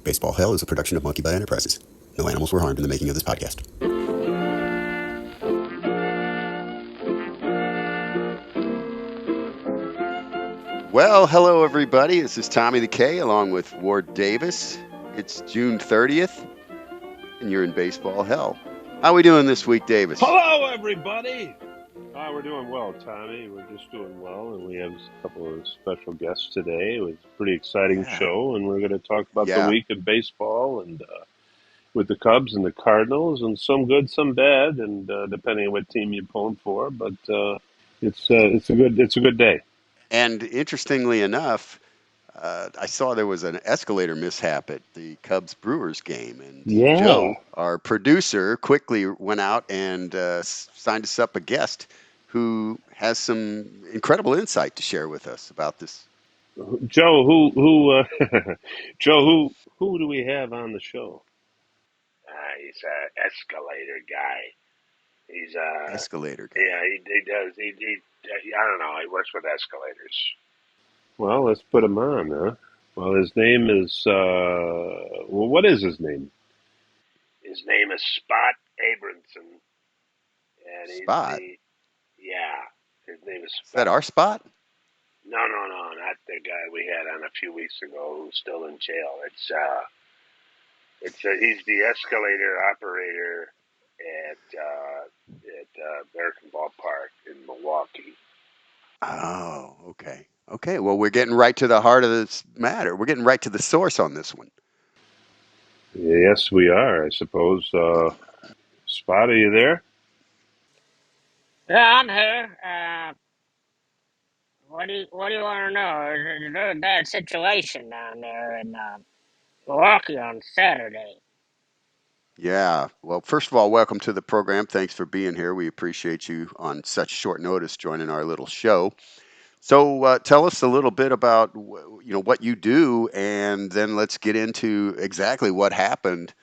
Baseball Hell is a production of Monkey Bite Enterprises. No animals were harmed in the making of this podcast. Well, hello everybody. This is Tommy the K along with Ward Davis. It's June 30th, and you're in Baseball Hell. How are we doing this week, Davis? Hello, everybody. We're doing well, Tommy. We're just doing well, and we have a couple of special guests today. It was a pretty exciting show, and we're going to talk about the week of baseball and with the Cubs and the Cardinals, and some good, some bad, and depending on what team you're pulling for. But it's a good day. And interestingly enough, I saw there was an escalator mishap at the Cubs-Brewers game, and Joe, our producer, quickly went out and signed us up a guest who has some incredible insight to share with us about this. Joe, Joe, who do we have on the show? He's an escalator guy. He's Escalator guy. Yeah, he does. I don't know. He works with escalators. Well, let's put him on, huh? Well, his name is, what is his name? His name is Spot Abrahmson. And Spot? His name is Spot. Is that our Spot? No, not the guy we had on a few weeks ago who's still in jail. He's the escalator operator at American Ballpark in Milwaukee. Oh, okay. Okay, well, we're getting right to the heart of this matter. We're getting right to the source on this one. Yes, we are, I suppose. Spot, are you there? Yeah, I'm here. What do you want to know? There's a very bad situation down there in Milwaukee on Saturday. Yeah. Well, first of all, welcome to the program. Thanks for being here. We appreciate you on such short notice joining our little show. So tell us a little bit about what you do, and then let's get into exactly what happened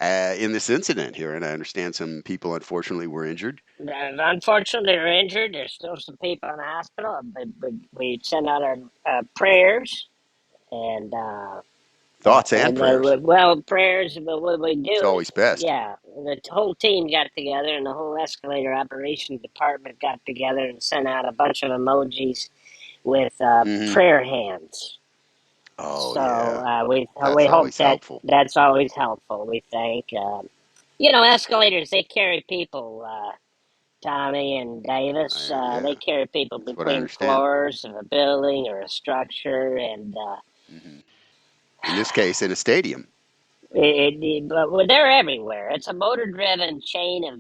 in this incident here. And I understand some people, unfortunately, were injured. Unfortunately, they're injured. There's still some people in the hospital. We send out our prayers and Thoughts and prayers. prayers. But what we do It's always best. Yeah, the whole team got together, and the whole escalator operations department got together and sent out a bunch of emojis with prayer hands. Oh, so yeah. we That's hope always helpful. that's always helpful. We think escalators, they carry people. Tommy and Davis, they carry people between floors of a building or a structure, and in this case, in a stadium. But they're everywhere. It's a motor-driven chain of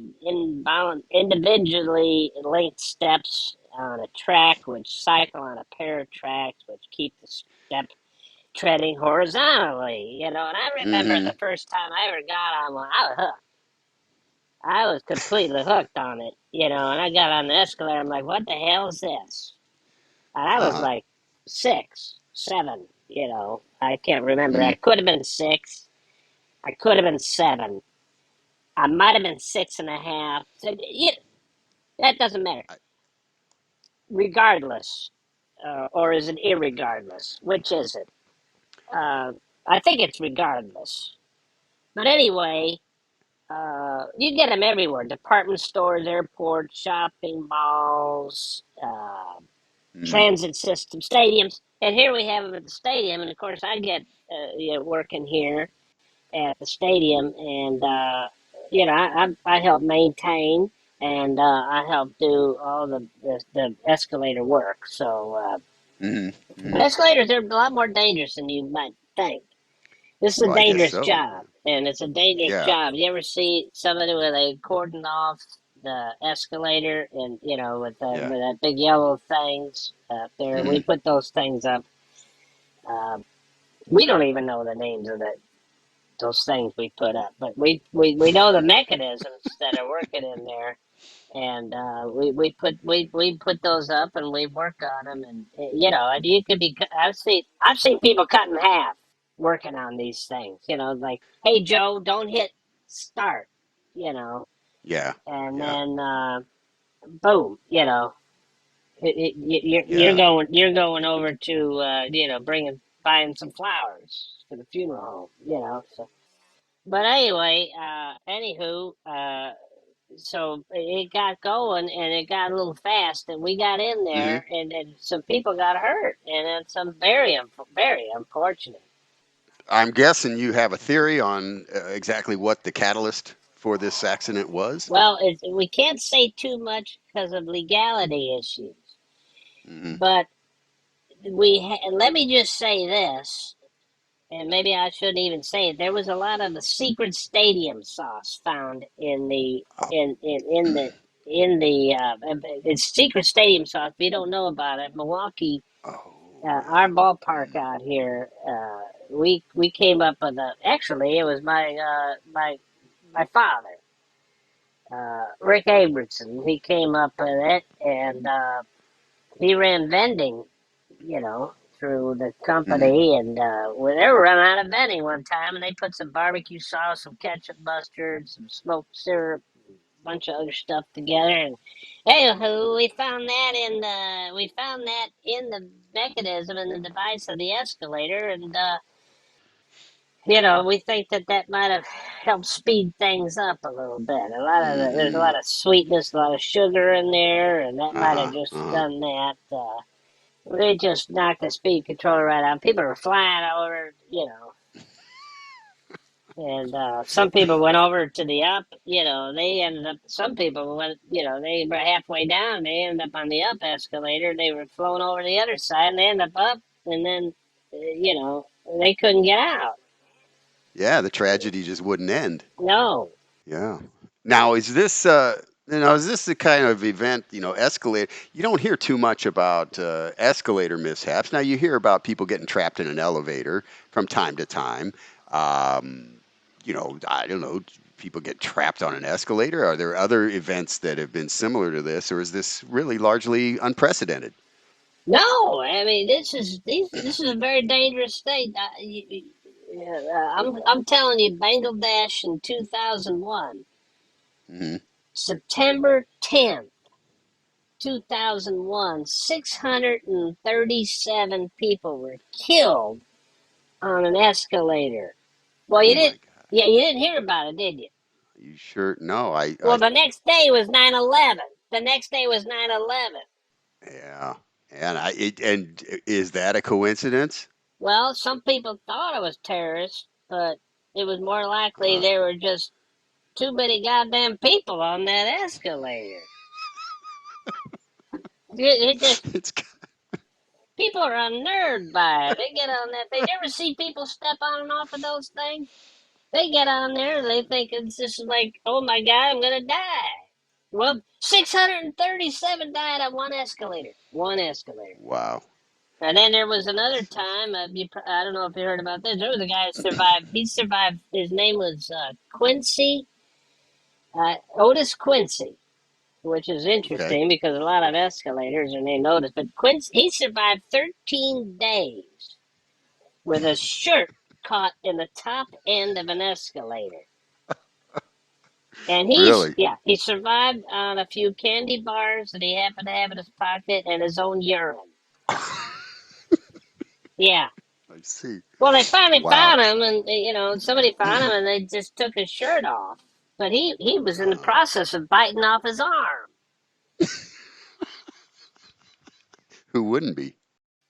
individually linked steps on a track, which cycle on a pair of tracks, which keep the step treading horizontally. And I remember the first time I ever got on one, I was hooked. I was completely hooked on it, and I got on the escalator. I'm like, what the hell is this? And I was like 6, 7, I can't remember. I could have been 6. I could have been 7. I might have been 6.5. So, that doesn't matter. Regardless, or is it irregardless? Which is it? I think it's regardless. But anyway, you get them everywhere: department stores, airports, shopping malls, transit system, stadiums. And here we have them at the stadium. And of course, I get working here at the stadium, and I help maintain, and I help do all the escalator work. So escalators are a lot more dangerous than you might think. This is a dangerous job, and it's a dangerous job. You ever see somebody with a cordon off the escalator, and with that big yellow things up there? We put those things up. We don't even know the names of those things we put up, but we know the mechanisms that are working in there, and we put those up, and we work on them, and and you could be. I've seen people cut in half working on these things. Like, hey Joe, don't hit start. Yeah. And then boom. You're going over to buying some flowers to the funeral home, So, but anyway, anywho, so it got going and it got a little fast, and we got in Hmm. there, and some people got hurt, and it's some very unfortunate. I'm guessing you have a theory on exactly what the catalyst for this accident was. Well, we can't say too much because of legality issues, Hmm. but let me just say this, and maybe I shouldn't even say it. There was a lot of the secret stadium sauce found in the Oh, in the in the it's secret stadium sauce. If you don't know about it, Milwaukee, oh our man. ballpark Mm. out here, we came up with a. Actually, it was my father, Rick Abramson. He came up with it, and he ran vending, through the Hmm. company, and they were running out of vending one time, and they put some barbecue sauce, some ketchup, mustard, some smoked syrup, a bunch of other stuff together, and anywho, we found that in the mechanism and the device of the escalator, and we think that might have helped speed things up a little bit. There's a Hmm. lot of sweetness, a lot of sugar in there, and that Uh might huh. have just Uh huh. done that. They just knocked the speed controller right out. People were flying over, and some people went over to the up. They ended up. Some people went, they were halfway down. They ended up on the up escalator. They were flown over the other side, and they ended up, and then, they couldn't get out. Yeah, the tragedy just wouldn't end. No, Yeah. Now, is this the kind of event, escalator? You don't hear too much about escalator mishaps. Now, you hear about people getting trapped in an elevator from time to time. Um, I don't know, people get trapped on an escalator. Are there other events that have been similar to this, or is this really largely unprecedented? no. I mean, this is a very dangerous state. I'm telling you, Bangladesh in 2001. Hmm. September 10th, 2001, 637 people were killed on an escalator. Well, Oh my yeah, gosh. you didn't hear about it, did you? You sure? No, Well, the next day was 9/11. The next day was 9/11. yeah. And is that a coincidence? Well, some people thought it was terrorists, but it was more likely Uh, there were just too many goddamn people on that escalator. It just it's People are unnerved by it. They get on that. They never see people step on and off of those things. They get on there and they think it's just like, oh my God, I'm gonna die. Well, 637 died on one escalator. One escalator. wow. And then there was another time. I don't know if you heard about this. There was a guy that survived. He survived. His name was Quincy Otis Quincy, which is Okay. interesting because a lot of escalators are named Otis. But Quincy, he survived 13 days with a shirt caught in the top end of an escalator. And Really? he survived on a few candy bars that he happened to have in his pocket and his own urine. I Yeah. see. Well, they finally Wow. found him, and somebody found him, and they just took his shirt off. But he was in the Uh, process of biting off his arm. who wouldn't be?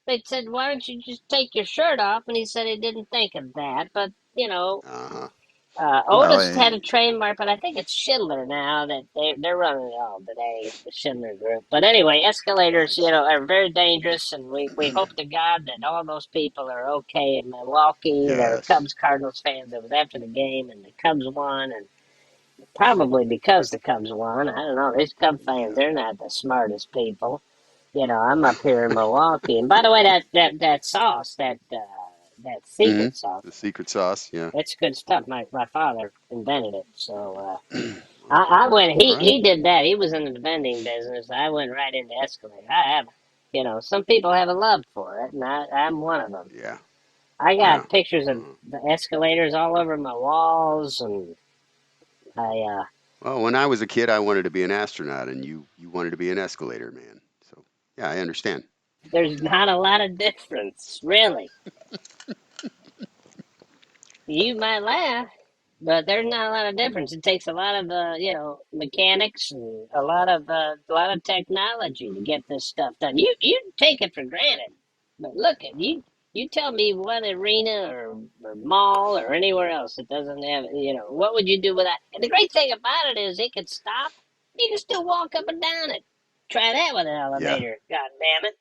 They said, "Why don't you just take your shirt off?" And he said he didn't think of that. But Uh-huh. Well, Otis had a trademark, but I think it's Schindler now that they're running it all today, the Schindler Group. But anyway, I escalators, see. are very dangerous, and we hope to God that all those people are okay in Milwaukee. They're Yes. Cubs Cardinals fans. It was after the game, and the Cubs won, and probably because the Cubs won. I don't know. These Cub fans, Yeah. they're not the smartest people. I'm up here in Milwaukee, and by the way, that sauce, that Hmm. secret sauce. The secret sauce. Yeah. It's good stuff. My father invented it. So I Okay. went. All right. He did that. He was in the vending business. I went right into escalator. I have, some people have a love for it, and I'm one of them. Yeah. I Yeah. got pictures of Uh-huh. the escalators all over my walls, and I Well, when I was a kid, I wanted to be an astronaut, and you wanted to be an escalator man. So yeah, I understand. there's not a lot of difference, really. You might laugh, but there's not a lot of difference. It takes a lot of mechanics and a lot of technology to get this stuff done. You take it for granted, but look at you. You tell me what arena or mall or anywhere else that doesn't have what would you do with that? And the great thing about it is it can stop. You can still walk up and down it. Try that with an Yeah. elevator. God damn it.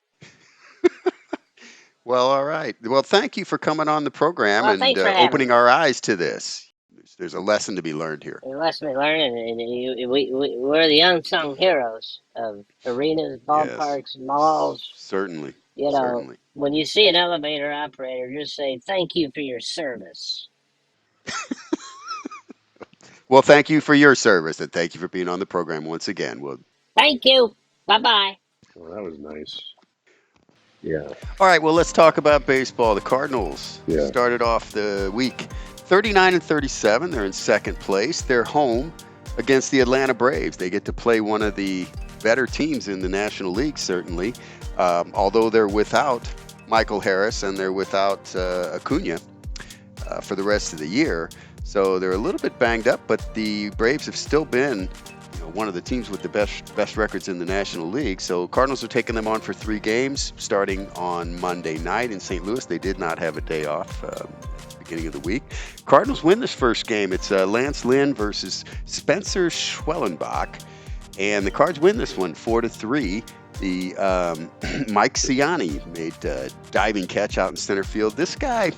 Well, all right. Well, thank you for coming on the program Well, and thanks for having opening me. our eyes to this. There's a lesson to be learned here. We must be learning, and we're the unsung heroes of arenas, Yes, ballparks, malls. certainly, You know, certainly. when you see an elevator operator, just say thank you for your service. Well, thank you for your service and thank you for being on the program once again. Well, Thank you. Bye bye. Well, that was nice. Yeah, all right. Well, let's talk about baseball. The Cardinals yeah. started off the week 39 and 37. They're in second place. They're home against the Atlanta Braves. They get to play one of the better teams in the National League, certainly. Although they're without Michael Harris and they're without Acuna for the rest of the year. So they're a little bit banged up, but the Braves have still been one of the teams with the best records in the National League. So Cardinals are taking them on for 3 games starting on Monday night in St. Louis. They did not have a day off at the beginning of the week. Cardinals win this first game. It's Lance Lynn versus Spencer Schwellenbach, and the Cards win this one 4-3. The Mike Ciani made a diving catch out in center field. This guy,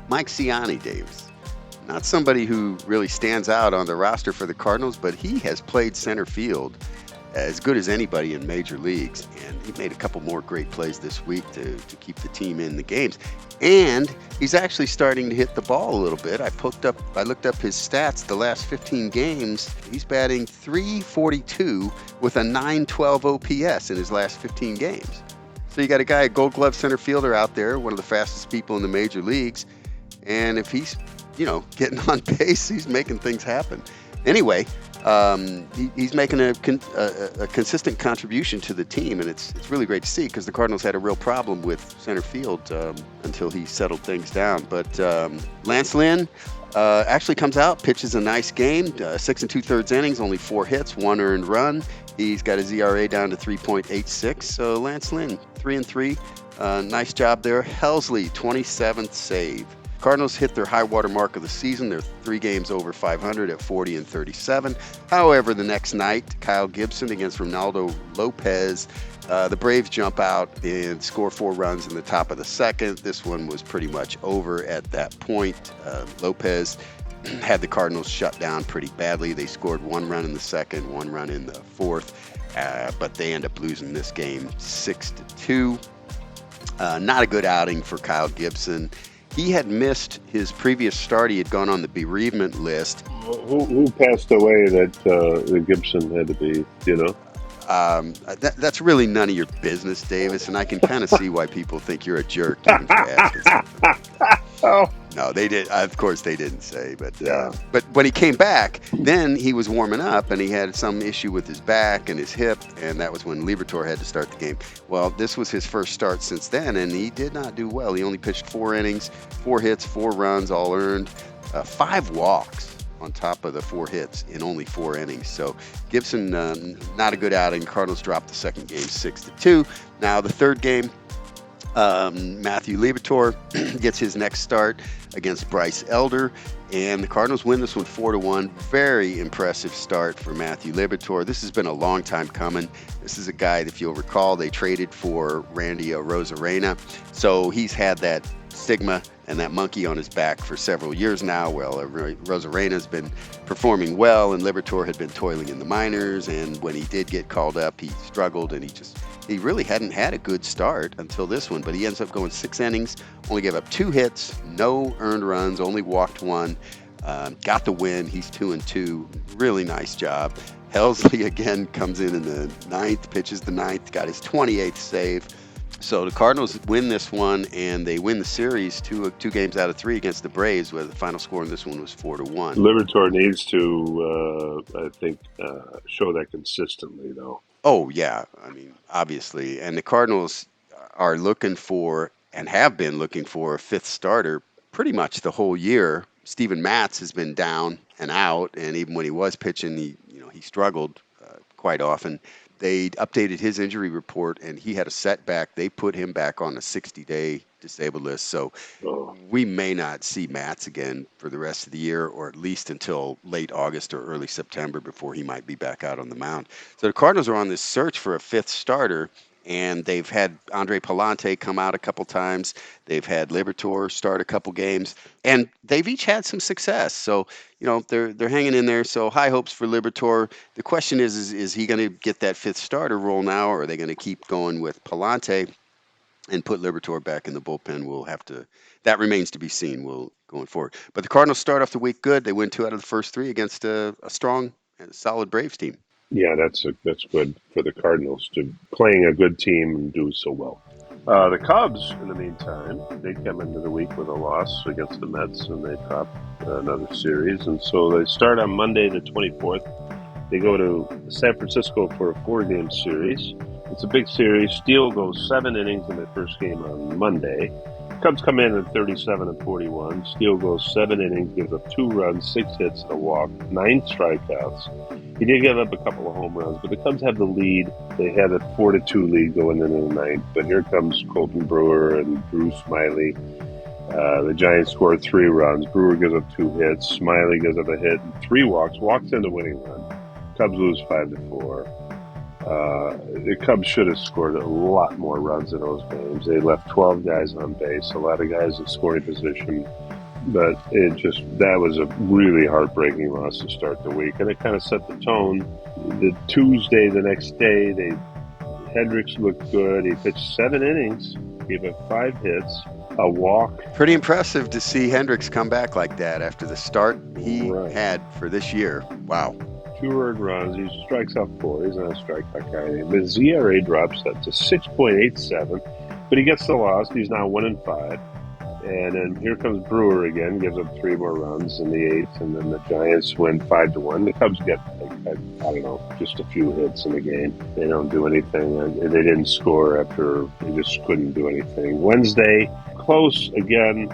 Mike Ciani, Davis, not somebody who really stands out on the roster for the Cardinals, but he has played center field as good as anybody in major leagues, and he made a couple more great plays this week to keep the team in the games. And he's actually starting to hit the ball a little bit. I looked up his stats the last 15 games. He's batting .342 with a .912 OPS in his last 15 games. So you got a guy, a Gold Glove center fielder out there, one of the fastest people in the major leagues, and if he's getting on base, he's making things happen. Anyway, he's making a consistent contribution to the team, and it's really great to see because the Cardinals had a real problem with center field until he settled things down. But Lance Lynn actually comes out, pitches a nice game, 6 2/3 innings, only 4 hits, 1 earned run. He's got his ERA down to 3.86. So Lance Lynn, 3-3. Nice job there. Helsley, 27th save. Cardinals hit their high water mark of the season. They're 3 games over 500 at 40 and 37. However, the next night, Kyle Gibson against Ronaldo Lopez. The Braves jump out and score 4 runs in the top of the second. This one was pretty much over at that point. Lopez had the Cardinals shut down pretty badly. They scored 1 run in the second, 1 run in the fourth, but they end up losing this game 6-2. Not a good outing for Kyle Gibson. He had missed his previous start. He had gone on the bereavement list. Who passed away that Gibson had to be, That's really none of your business, Davis, and I can kind of see why people think you're a jerk even for asking something like that. Oh. No, they did. Of course, they didn't say, but Yeah. but when he came back, then he was warming up, and he had some issue with his back and his hip, and that was when Liberatore had to start the game. Well, this was his first start since then, and he did not do well. He only pitched 4 innings, 4 hits, 4 runs, all earned, 5 walks on top of the 4 hits in only 4 innings. So Gibson, not a good outing. Cardinals dropped the second game 6-2. Now the third game, Matthew Liberatore gets his next start against Bryce Elder, and the Cardinals win this one 4-1. Very impressive start for Matthew Liberatore. This has been a long time coming. This is a guy, if you'll recall, they traded for Randy Arozarena, so he's had that stigma and that monkey on his back for several years now. Well, Rosarena's been performing well, and Liberatore had been toiling in the minors, and when he did get called up, he struggled, and he really hadn't had a good start until this one, but he ends up going 6 innings, only gave up 2 hits, no earned runs, only walked 1, got the win. He's 2-2. Really nice job. Helsley again comes in the 9th, pitches the 9th, got his 28th save. So the Cardinals win this one, and they win the series 2 games out of 3 against the Braves, where the final score in this one was 4-1. Liberatore needs to, I think, show that consistently, though. Oh, yeah. I mean, obviously. And the Cardinals are looking for, and have been looking for, a 5th starter pretty much the whole year. Steven Matz has been down and out, and even when he was pitching, he struggled quite often. They updated his injury report, and he had a setback. They put him back on a 60-day disabled list. So Oh, we may not see Matz again for the rest of the year, or at least until late August or early September before he might be back out on the mound. So the Cardinals are on this search for a fifth starter, and they've had Andre Palante come out a couple times. They've had Liberatore start a couple games, and they've each had some success. So they're hanging in there. So high hopes for Liberatore. The question is he going to get that fifth starter role now, or are they going to keep going with Palante and put Liberatore back in the bullpen? We'll have to. That remains to be seen. Going forward. But the Cardinals start off the week good. They win 2 out of the first 3 against a strong and solid Braves team. yeah, that's good for the Cardinals to playing a good team and do so well. The Cubs, in the meantime, they come into the week with a loss against the Mets, and they drop another series. And so they start on Monday, the 24th. They go to San Francisco for a 4-game series. It's a big series. Steele goes 7 innings in the first game on Monday. Cubs come in at 37 and 41. Steele goes 7 innings, gives up 2 runs, 6 hits, and a walk, 9 strikeouts. He did give up a couple of home runs, but the Cubs have the lead. They had a 4-2 lead going into the ninth. But here comes Colton Brewer and Drew Smiley. The Giants scored 3 runs. Brewer gives up 2 hits. Smiley gives up a hit and 3 walks. Walks in the winning run. Cubs lose 5-4. The Cubs should have scored a lot more runs in those games. They left 12 guys on base, a lot of guys in scoring position. But that was a really heartbreaking loss to start the week, and it kind of set the tone. The Tuesday, the next day, Hendricks looked good. He pitched 7 innings, gave up 5 hits, a walk. Pretty impressive to see Hendricks come back like that after the start he had for this year. Wow. 2 earned runs. He strikes out 4. He's not a strikeout guy. His ERA drops that to 6.87, but he gets the loss. He's now 1-5. And then here comes Brewer again, gives up 3 more runs in the 8th, and then the Giants win 5-1. The Cubs get, I don't know, just a few hits in the game. They don't do anything. They didn't score after they just couldn't do anything. Wednesday, close again.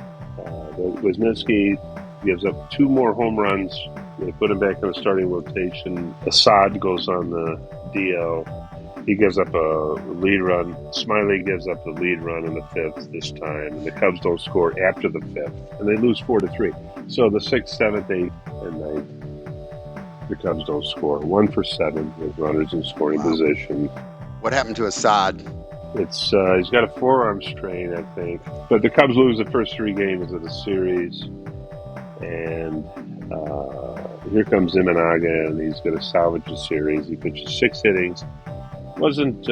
Wisniewski gives up 2 more home runs. They put him back in the starting rotation. Assad goes on the DL. He gives up a lead run. Smiley gives up the lead run in the 5th this time. And the Cubs don't score after the 5th. And they lose 4-3. So the 6th, 7th, 8th, and 9th, the Cubs don't score. 1 for 7 with runners in scoring position. What happened to Assad? He's got a forearm strain, I think. But the Cubs lose the first 3 games of the series. And here comes Imanaga, and he's going to salvage the series. He pitches 6 innings. Wasn't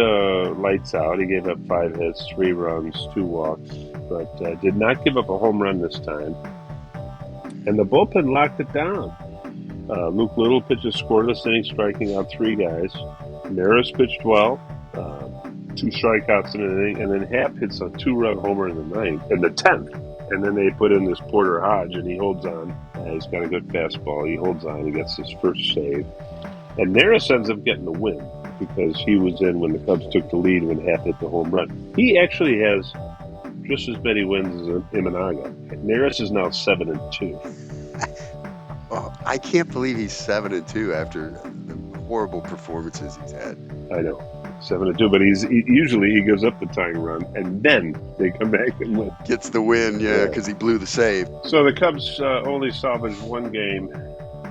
lights out. He gave up 5 hits, 3 runs, 2 walks, but did not give up a home run this time. And the bullpen locked it down. Luke Little pitches scoreless innings, striking out 3 guys. Maris pitched well, 2 strikeouts in an inning, and then Happ hits a 2-run homer in the 9th, in the 10th. And then they put in this Porter Hodge, and he holds on. He's got a good fastball. He holds on. He gets his first save. And Maris ends up getting the win because he was in when the Cubs took the lead when Happ hit the home run. He actually has just as many wins as Imanaga. Maris is now 7-2. Oh, I can't believe he's 7-2 after the horrible performances he's had. I know. 7-2, but usually he gives up the tying run, and then they come back and win. Gets the win, because he blew the save. So the Cubs only salvaged 1 game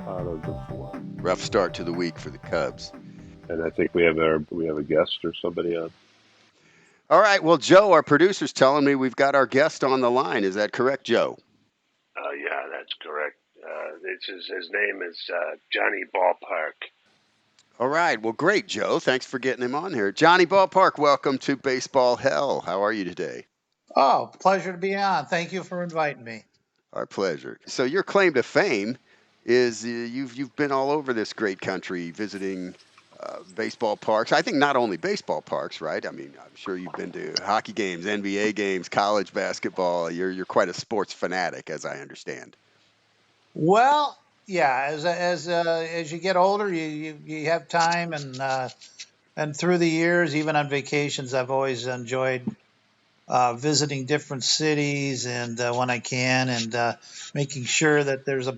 out of the 4. Rough start to the week for the Cubs. And I think we have a guest or somebody on. All right. Well, Joe, our producer's telling me we've got our guest on the line. Is that correct, Joe? Yeah, that's correct. His name is Johnny Ballpark. All right. Well, great, Joe. Thanks for getting him on here. Johnny Ballpark, welcome to Baseball Hell. How are you today? Oh, pleasure to be on. Thank you for inviting me. Our pleasure. So your claim to fame is you've been all over this great country visiting baseball parks. I think not only baseball parks, right? I mean, I'm sure you've been to hockey games, NBA games, college basketball. You're quite a sports fanatic, as I understand. Well, yeah. As you get older, you have time, and through the years, even on vacations, I've always enjoyed visiting different cities and when I can, and making sure that there's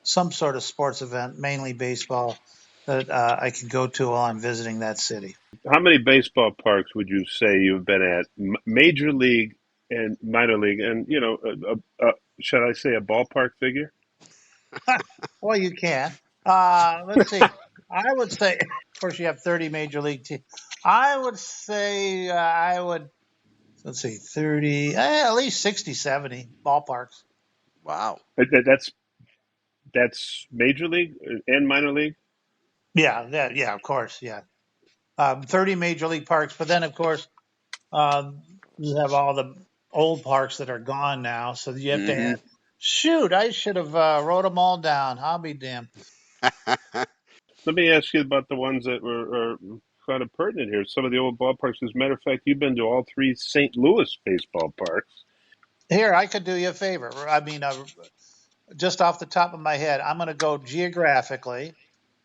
some sort of sports event, mainly baseball, that I can go to while I'm visiting that city. How many baseball parks would you say you've been at, major league and minor league, and should I say a ballpark figure? Well, you can. Let's see. I would say, of course, you have 30 major league teams. I would say I would, let's see, 30, at least 60, 70 ballparks. Wow. That's major league and minor league. Yeah, of course, yeah. 30 major league parks, but then, of course, you have all the old parks that are gone now. So you have to Mm-hmm. add, shoot, I should have wrote them all down. I'll be damned. Let me ask you about the ones that are kind of pertinent here. Some of the old ballparks. As a matter of fact, you've been to all three St. Louis baseball parks. Here, I could do you a favor. I mean, just off the top of my head, I'm going to go geographically,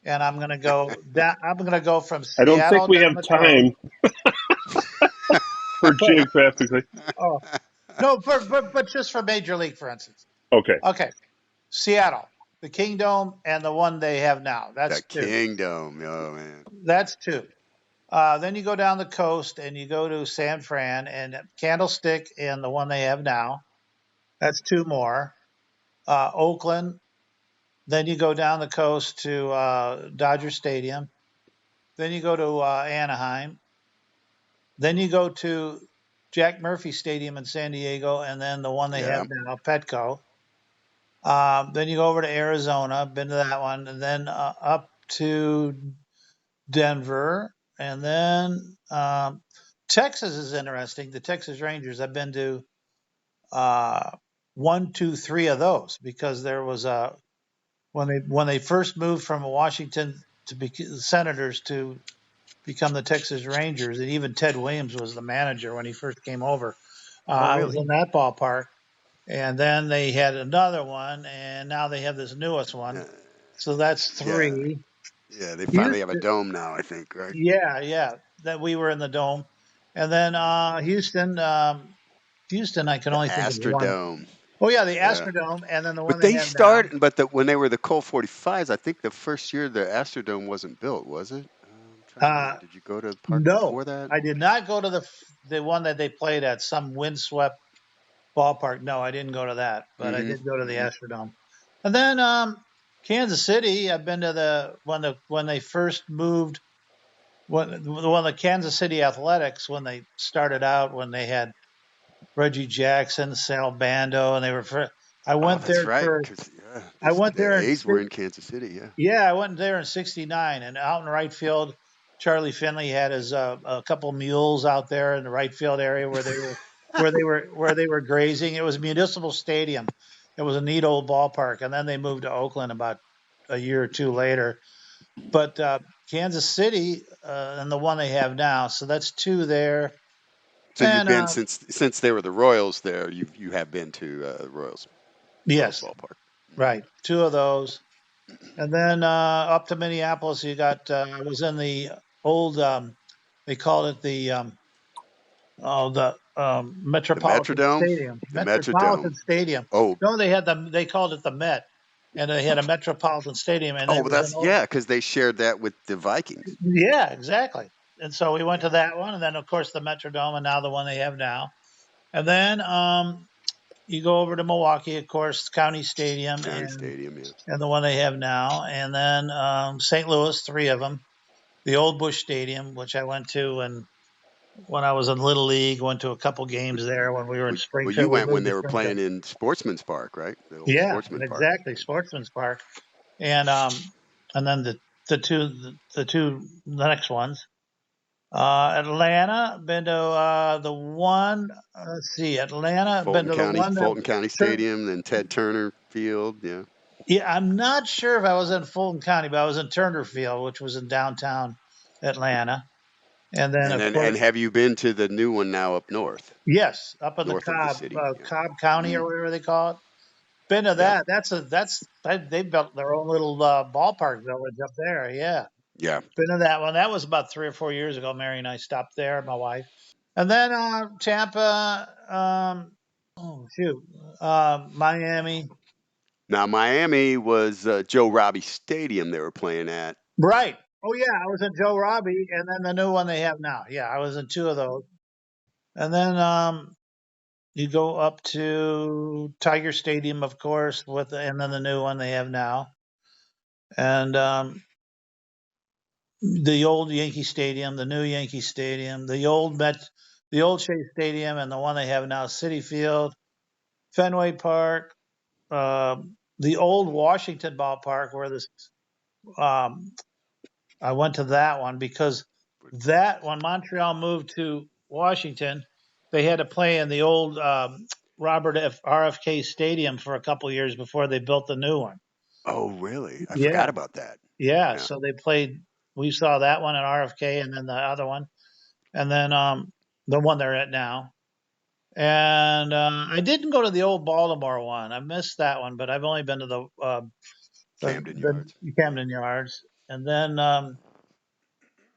and I'm going to go down. I'm going to go from I don't think Seattle we down have the coast. time for Wait, geographically. oh no, but just for Major League, for instance. Okay. Okay, Seattle, the Kingdome, and the one they have now. The That's two. Kingdom. Oh man. That's two. Then you go down the coast and you go to San Fran and Candlestick and the one they have now. That's two more. Oakland. Then you go down the coast to Dodger Stadium. Then you go to Anaheim. Then you go to Jack Murphy Stadium in San Diego, and then the one they have Yeah. now, Petco. Then you go over to Arizona. Been to that one, and then up to Denver, and then Texas is interesting. The Texas Rangers. I've been to uh, one, two, three of those because there was a when they first moved from Washington to be Senators to become the Texas Rangers, and even Ted Williams was the manager when he first came over. Oh I was really? in that ballpark, and then they had another one, and now they have this newest one. Uh, So that's yeah. three. Yeah. They finally have a Houston, dome now. I think. Right. yeah, that we were in the dome, and then Houston, Houston. I can The only think of one. Astrodome. Oh yeah, the Yeah. Astrodome, and then the one But they they have now. started, but when they were the Colt 45s, I think the first year the Astrodome wasn't built, was it? I'm trying to Uh, think. Did you go to the park no, before that? I did not go to the one that they played at, some windswept ballpark. No, I didn't go to that, but I Mm-hmm. did go to the Mm-hmm. Astrodome. And then Kansas City, I've been to when they first moved when the Kansas City Athletics, when they started out, when they had Reggie Jackson, Sal Bando, and they were I Oh, went that's there right. for Because yeah, I went there the in A's were in Kansas City. Yeah. yeah, I went there in '69, and out in right field, Charlie Finley had his a couple mules out there in the right field area where they were grazing. It was Municipal Stadium. It was a neat old ballpark, and then they moved to Oakland about a year or two later. But Kansas City and the one they have now, so that's two there. So you've And been since they were the Royals there. You have been to Royals yes, ballpark. Hmm. right, two of those. And then up to Minneapolis, you got. I was in the old. They called it the The Metropolitan Metrodome, Stadium. the Metropolitan Metrodome. Stadium. Oh, No, they had They called it the Met, and they had a Metropolitan Stadium, and oh, it well, was an that's old. yeah, because they shared that with the Vikings. Yeah, exactly. And so we went to Yeah, that one, and then of course the Metrodome, and now the one they have now. And then you go over to Milwaukee, of course, County Stadium, County Stadium. Yeah. and the one they have now, and then St. Louis, three of them. The old Bush Stadium, which I went to when I was in Little League, went to a couple games there when we were in Well, you Springfield. We went when moved to they were Springfield. playing in Sportsman's Park, right? The old Yeah, Sportsman Park. exactly. Sportsman's Park. And then the next ones. Atlanta, been to the one. Let's see, Atlanta, been to the one that. Fulton County Stadium, then Ted Turner Field. Yeah. Yeah, I'm not sure if I was in Fulton County, but I was in Turner Field, which was in downtown Atlanta. And then, of And course, have you been to the new one now up north, yes, up in the north of the city? Yeah. Cobb County or Mm, whatever they call it. Been to yeah. that. They built their own little ballpark village up there. Yeah, Yeah. been to that one. That was about 3 or 4 years ago. Mary and I stopped there. My wife. And then Tampa. Oh shoot, Miami. Now Miami was Joe Robbie Stadium they were playing at. Right. Oh yeah, I was in Joe Robbie, and then the new one they have now. Yeah, I was in two of those. And then you go up to Tiger Stadium, of course, and then the new one they have now, and the old Yankee Stadium, the new Yankee Stadium, the old Shea Stadium, and the one they have now, City Field, Fenway Park, the old Washington Ballpark, where this um, I went to that one because that when Montreal moved to Washington, they had to play in the old RFK Stadium for a couple years before they built the new one. Oh, really? I Yeah, forgot about that. yeah. Yeah. So they played. We saw that one at RFK, and then the other one, and then the one they're at now. And I didn't go to the old Baltimore one. I missed that one, but I've only been to Camden the Yards. Camden Yards, and then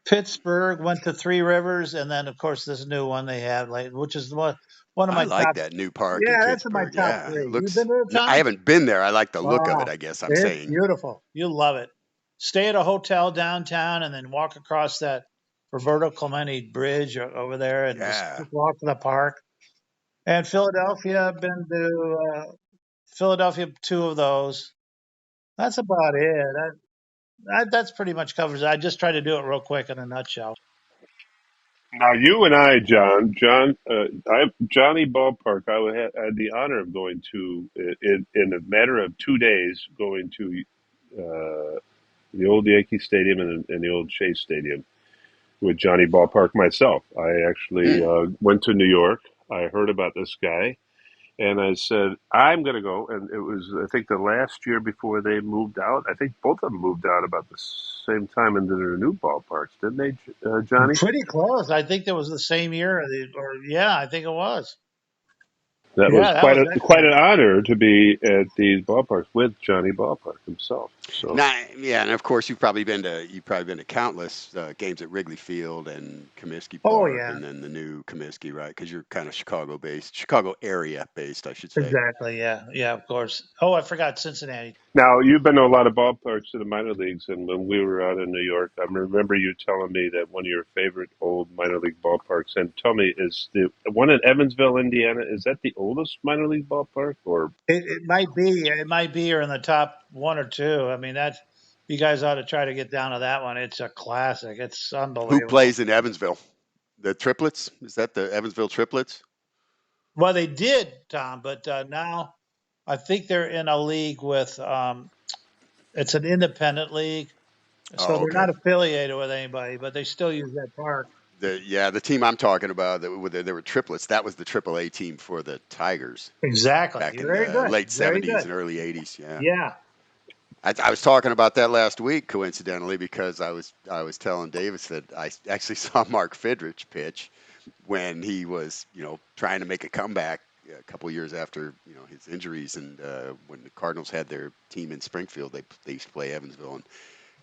Pittsburgh went to Three Rivers, and then of course this new one they have, like, which is one of I my like top. that new park in Yeah, that's in my Pittsburgh. top Yeah, it three. You've looks. been to it, I Tom? haven't been there. I like the look of it. Wow, I guess I'm it's saying. beautiful. You love it. Stay at a hotel downtown, and then walk across that Roberto Clemente Bridge over there, and just Yeah. walk to the park. And Philadelphia, I've been to Philadelphia, two of those. That's about it. That's pretty much covers it. I just tried to do it real quick in a nutshell. Now, you and I, Johnny Ballpark, had the honor of going to in a matter of 2 days, going to the old Yankee Stadium and the old Shea Stadium with Johnny Ballpark myself. I actually Hmm. went to New York. I heard about this guy, and I said, I'm going to go. And it was, I think, the last year before they moved out. I think both of them moved out about the same time into their new ballparks, didn't they, Johnny? Pretty close. I think that was the same year, or yeah, I think it was. That was Yeah, that was quite excellent. an honor to be at these ballparks with Johnny Ballpark himself. So Now, yeah, and of course you've probably been to countless games at Wrigley Field and Comiskey Oh Park, yeah, and then the new Comiskey, right? Because you're kind of Chicago based, Chicago area based, I should say. exactly. Yeah, yeah, of course. Oh, I forgot Cincinnati. now you've been to a lot of ballparks in the minor leagues, and when we were out in New York, I remember you telling me that one of your favorite old minor league ballparks. And tell me, is the one in Evansville, Indiana, is that the oldest minor league ballpark, or It might be. It might be, or in the top one or two. I mean, that's you guys ought to try to get down to that one. It's a classic. It's Who unbelievable. plays in Evansville? The triplets? Is that the Evansville triplets? Well, they did, Tom, but now I think they're in a league with. It's an independent league, so Oh, they're not okay. affiliated with anybody, but they still use that park. The team I'm talking about they were triplets. That was the AAA team for the Tigers Exactly. back You're in very the good. late Very '70s good. and early '80s. Yeah. Yeah. I was talking about that last week, coincidentally, because I was telling Davis that I actually saw Mark Fidrich pitch when he was, trying to make a comeback a couple years after, his injuries, and when the Cardinals had their team in Springfield, they used to play Evansville, and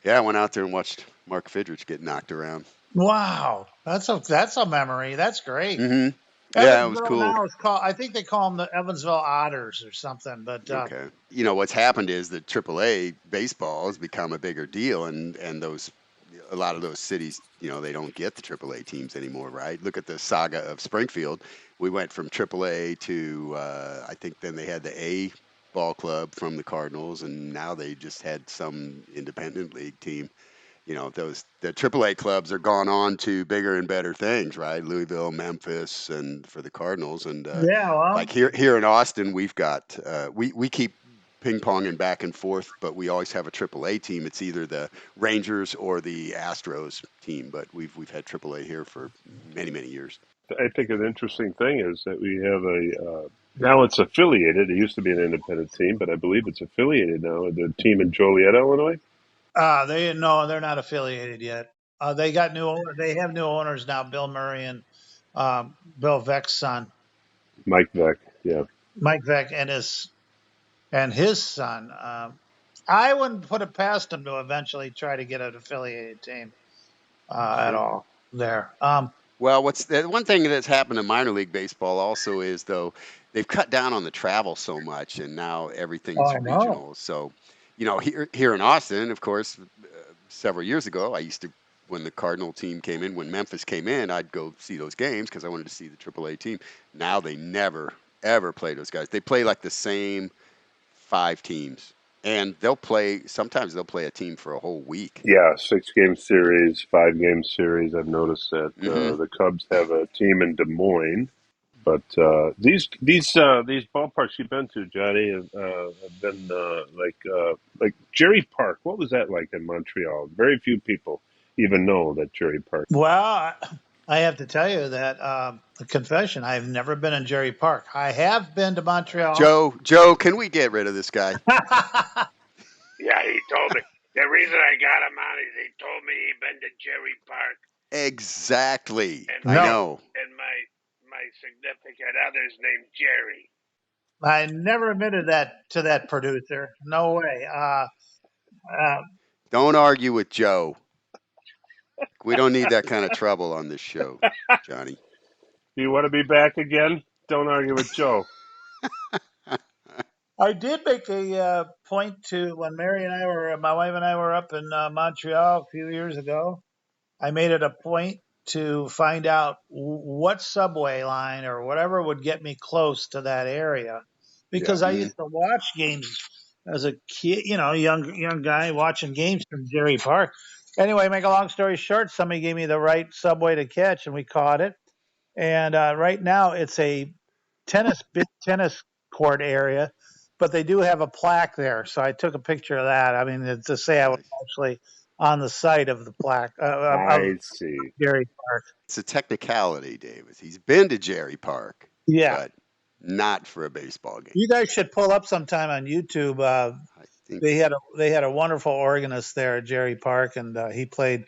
yeah, I went out there and watched Mark Fidrich get knocked around. Wow. That's a memory. That's great. Hmm. Yeah, it was Evansville cool. now is called. I think they call them the Evansville Otters or something. But Okay. What's happened is that AAA baseball has become a bigger deal, and a lot of those cities, they don't get the AAA teams anymore, right? Look at the saga of Springfield. We went from AAA to, I think then they had the A ball club from the Cardinals, and now they just had some independent league team. The AAA clubs are gone on to bigger and better things, right? Louisville, Memphis, and for the Cardinals, and yeah, well, like here in Austin, we've got we keep ping ponging back and forth, but we always have a AAA team. It's either the Rangers or the Astros team, but we've had AAA here for many years. I think an interesting thing is that we have now it's affiliated. It used to be an independent team, but I believe it's affiliated now. The team in Joliet, Illinois, they no, they're not affiliated yet. They got new. They have new owners now. Bill Murray and Bill Veck's son, Mike Veck. Yeah. Mike Veck, and his son. I wouldn't put it past them to eventually try to get an affiliated team at Sure. all there. Well, what's the one thing that's happened in minor league baseball also is though they've cut down on the travel so much, and now Oh, everything's I know. regional. So, here in Austin, of course, several years ago, I used to when the Cardinal team came in, when Memphis came in, I'd go see those games because I wanted to see the AAA team. Now they never ever play those guys. They play like the same five teams, and they'll play. Sometimes they'll play a team for a whole week. Yeah, 6 game series, 5 game series. I've noticed that Hmm. the Cubs have a team in Des Moines. But these ballparks you've been to, Johnny, have been like Jerry Park. What was that like in Montreal? Very few people even know that Jerry Park. Well, I have to tell you that a confession. I've never been in Jerry Park. I have been to Montreal. Joe, can we get rid of this guy? Yeah, he told me. The reason I got him on is he told me he'd been to Jerry Park, Exactly. and I my No, know. and my significant other's named Jerry. I never admitted that to that producer. No way. Uh, Don't argue with Joe. We don't need that kind of trouble on this show, Johnny. Do you want to be back again? Don't argue with Joe. I did make a point to when my wife and I were up in Montreal a few years ago. I made it a point to find out what subway line or whatever would get me close to that area, Yeah. because I Mm, used to watch games as a kid, young guy watching games from Jerry Park. Anyway, make a long story short, somebody gave me the right subway to catch, and we caught it. And right now, it's a big tennis court area, but they do have a plaque there. So I took a picture of that. I mean, to say I was nice. actually on the site of the plaque of I see. Gary Park. It's a technicality, Davis. He's been to Jerry Park, Yeah, but not for a baseball game. you guys should pull up sometime on YouTube. I think. They had a wonderful organist there at Jerry Park, and he played.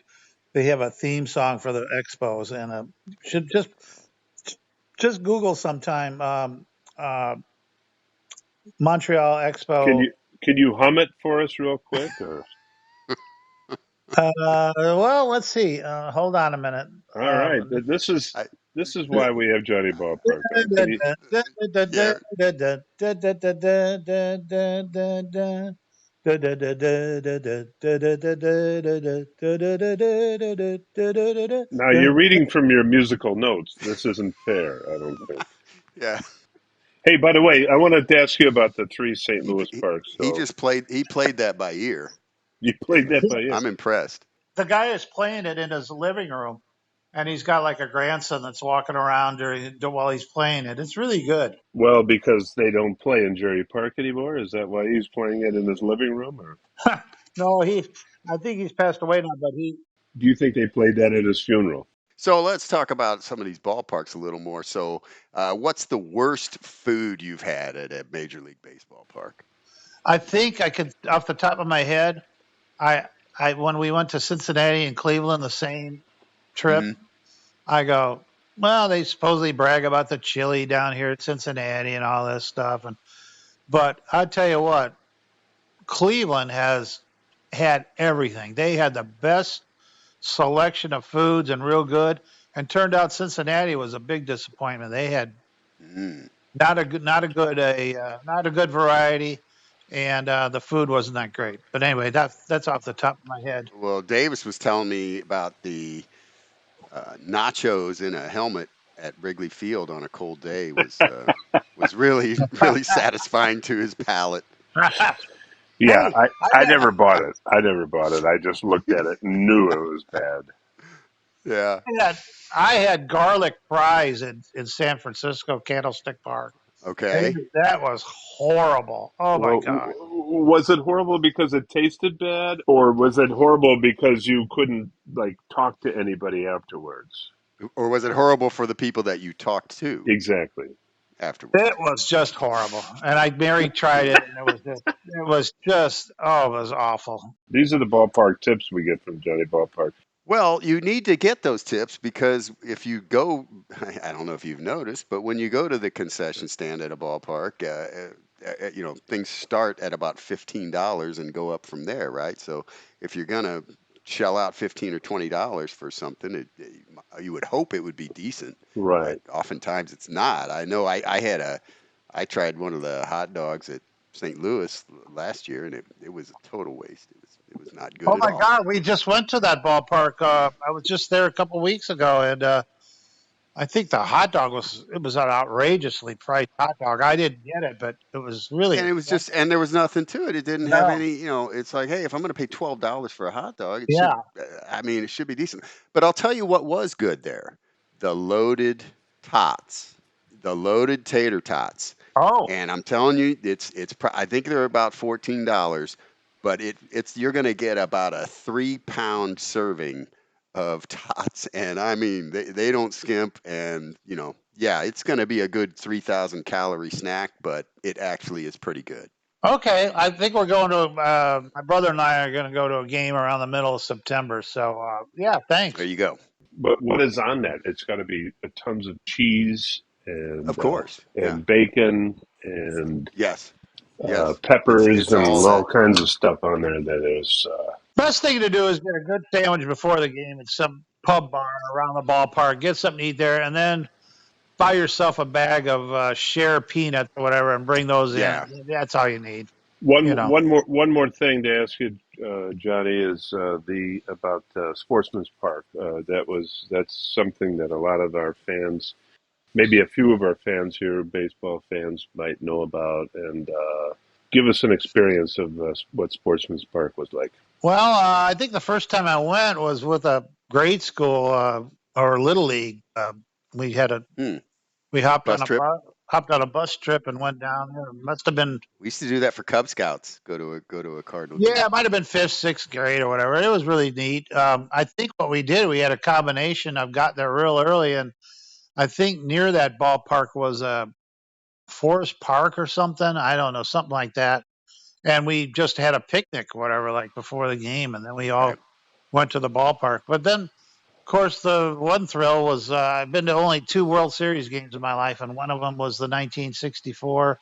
They have a theme song for the Expos, and should just Google sometime uh, Montreal Can Expo. you hum it for us real quick? Or Well, let's see. Hold on a minute. all right, I, this is why we have Johnny Ballpark on. Can you? yeah. Now you're reading from your musical notes. This isn't fair. I don't think. Yeah. Hey, by the way, I wanted to ask you about the three St. He, Louis he parks. he So just played. He played that by ear. you played that by ear. I'm impressed. The guy is playing it in his living room, and he's got like a grandson that's walking around while he's playing it. It's really good. Well, because they don't play in Jerry Park anymore. Is that why he's playing it in his living room, or No, I think he's passed away now, but he. do you think they played that at his funeral? So let's talk about some of these ballparks a little more. So, what's the worst food you've had at a Major League Baseball park? I think I could, off the top of my head, I, when we went to Cincinnati and Cleveland the same trip, Hmm. I go, well, they supposedly brag about the chili down here at Cincinnati and all this stuff, but I tell you what, Cleveland has had everything. They had the best selection of foods and real good. And turned out Cincinnati was a big disappointment. They had Mm. not a good variety, and the food wasn't that great. But anyway, that's off the top of my head. Well, Davis was telling me about the nachos in a helmet at Wrigley Field on a cold day was really really satisfying to his palate. Yeah, Hey, I never bought it. I never bought it. I just looked at it and knew it was bad. Yeah. I had I had garlic fries in San Francisco Candlestick Park. Okay. That was horrible. Oh my Well, god. was it horrible because it tasted bad, or was it horrible because you couldn't like talk to anybody afterwards? Or was it horrible for the people that you talked to Exactly. afterwards? It was just horrible. And Mary tried it, and it was awful. These are the ballpark tips we get from Johnny Ballpark. Well, you need to get those tips because if you go, I don't know if you've noticed, but when you go to the concession stand at a ballpark, things start at about $15 and go up from there, right? So if you're gonna shell out $15 or $20 for something, you would hope it would be decent, but Right. oftentimes it's not. I know I tried one of the hot dogs at St. Louis last year, and it was a total waste. It was not good Oh at my all. God, we just went to that ballpark. I was just there a couple weeks ago, and I think the hot dog was an outrageously priced hot dog. I didn't get it, but it was really And it was just, expensive. and there was nothing to it. It didn't have No, any, it's like, hey, if I'm going to pay $12 for a hot dog, it should, yeah. I mean, it should be decent. But I'll tell you what was good there: the loaded tots, the loaded tater tots. Oh, And I'm telling you, I think they're about $14, but it's you're going to get about a 3 pound serving of tots, and I mean they don't skimp, and yeah, it's going to be a good 3,000 calorie snack, but it actually is pretty good. okay. I think we're going to. My brother and I are going to go to a game around the middle of September. So yeah, There thanks. you go. But what is on that? It's got to be tons of cheese Of course, yeah, and bacon and yes, yes. It's peppers it's all and all that. kinds of stuff on there that is. Best thing to do is get a good sandwich before the game at some pub bar around the ballpark. Get something to eat there, and then buy yourself a bag of share peanuts or whatever, and bring those in. Yeah, That's all you need. You know. One more thing to ask you, Johnny, is the about Sportsman's Park. That's something that a lot of our fans, maybe a few of our fans here, baseball fans, might know about, and give us an experience of what Sportsman's Park was like. Well, I think the first time I went was with a grade school or little league. We had a hmm. we hopped on Bus a trip. bus trip and went down there. It must have been, We used to do that for Cub Scouts. Go to a Cardinal game. yeah, it might have been fifth, sixth grade or whatever. It was really neat. I think what we did, we had a combination. I've got there real early, and I think near that ballpark was a Forest Park or something. I don't know, something like that. And we just had a picnic or whatever, like before the game, and then we Okay. all went to the ballpark. But then, of course, the one thrill was I've been to only two World Series games in my life, and one of them was the 1964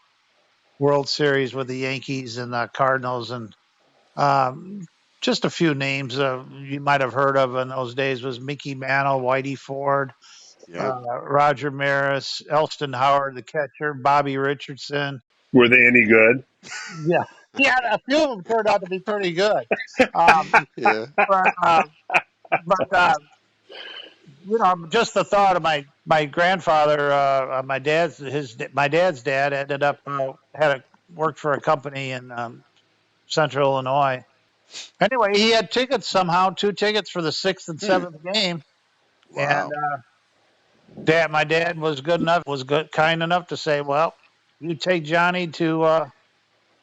World Series with the Yankees and the Cardinals, and um, just a few names you might have heard of in those days was Mickey Mantle, Whitey Ford, Yeah. Roger Maris, Elston Howard, the catcher, Bobby Richardson. Were they any good? Yeah, yeah, a few of them turned out to be pretty good. Um, Yeah. but but just the thought of my grandfather, my dad's dad ended up worked for a company in Central Illinois. Anyway, he had tickets somehow, two tickets for the sixth and Hmm. seventh game, and Wow. my dad was kind enough to say, "Well, you take Johnny to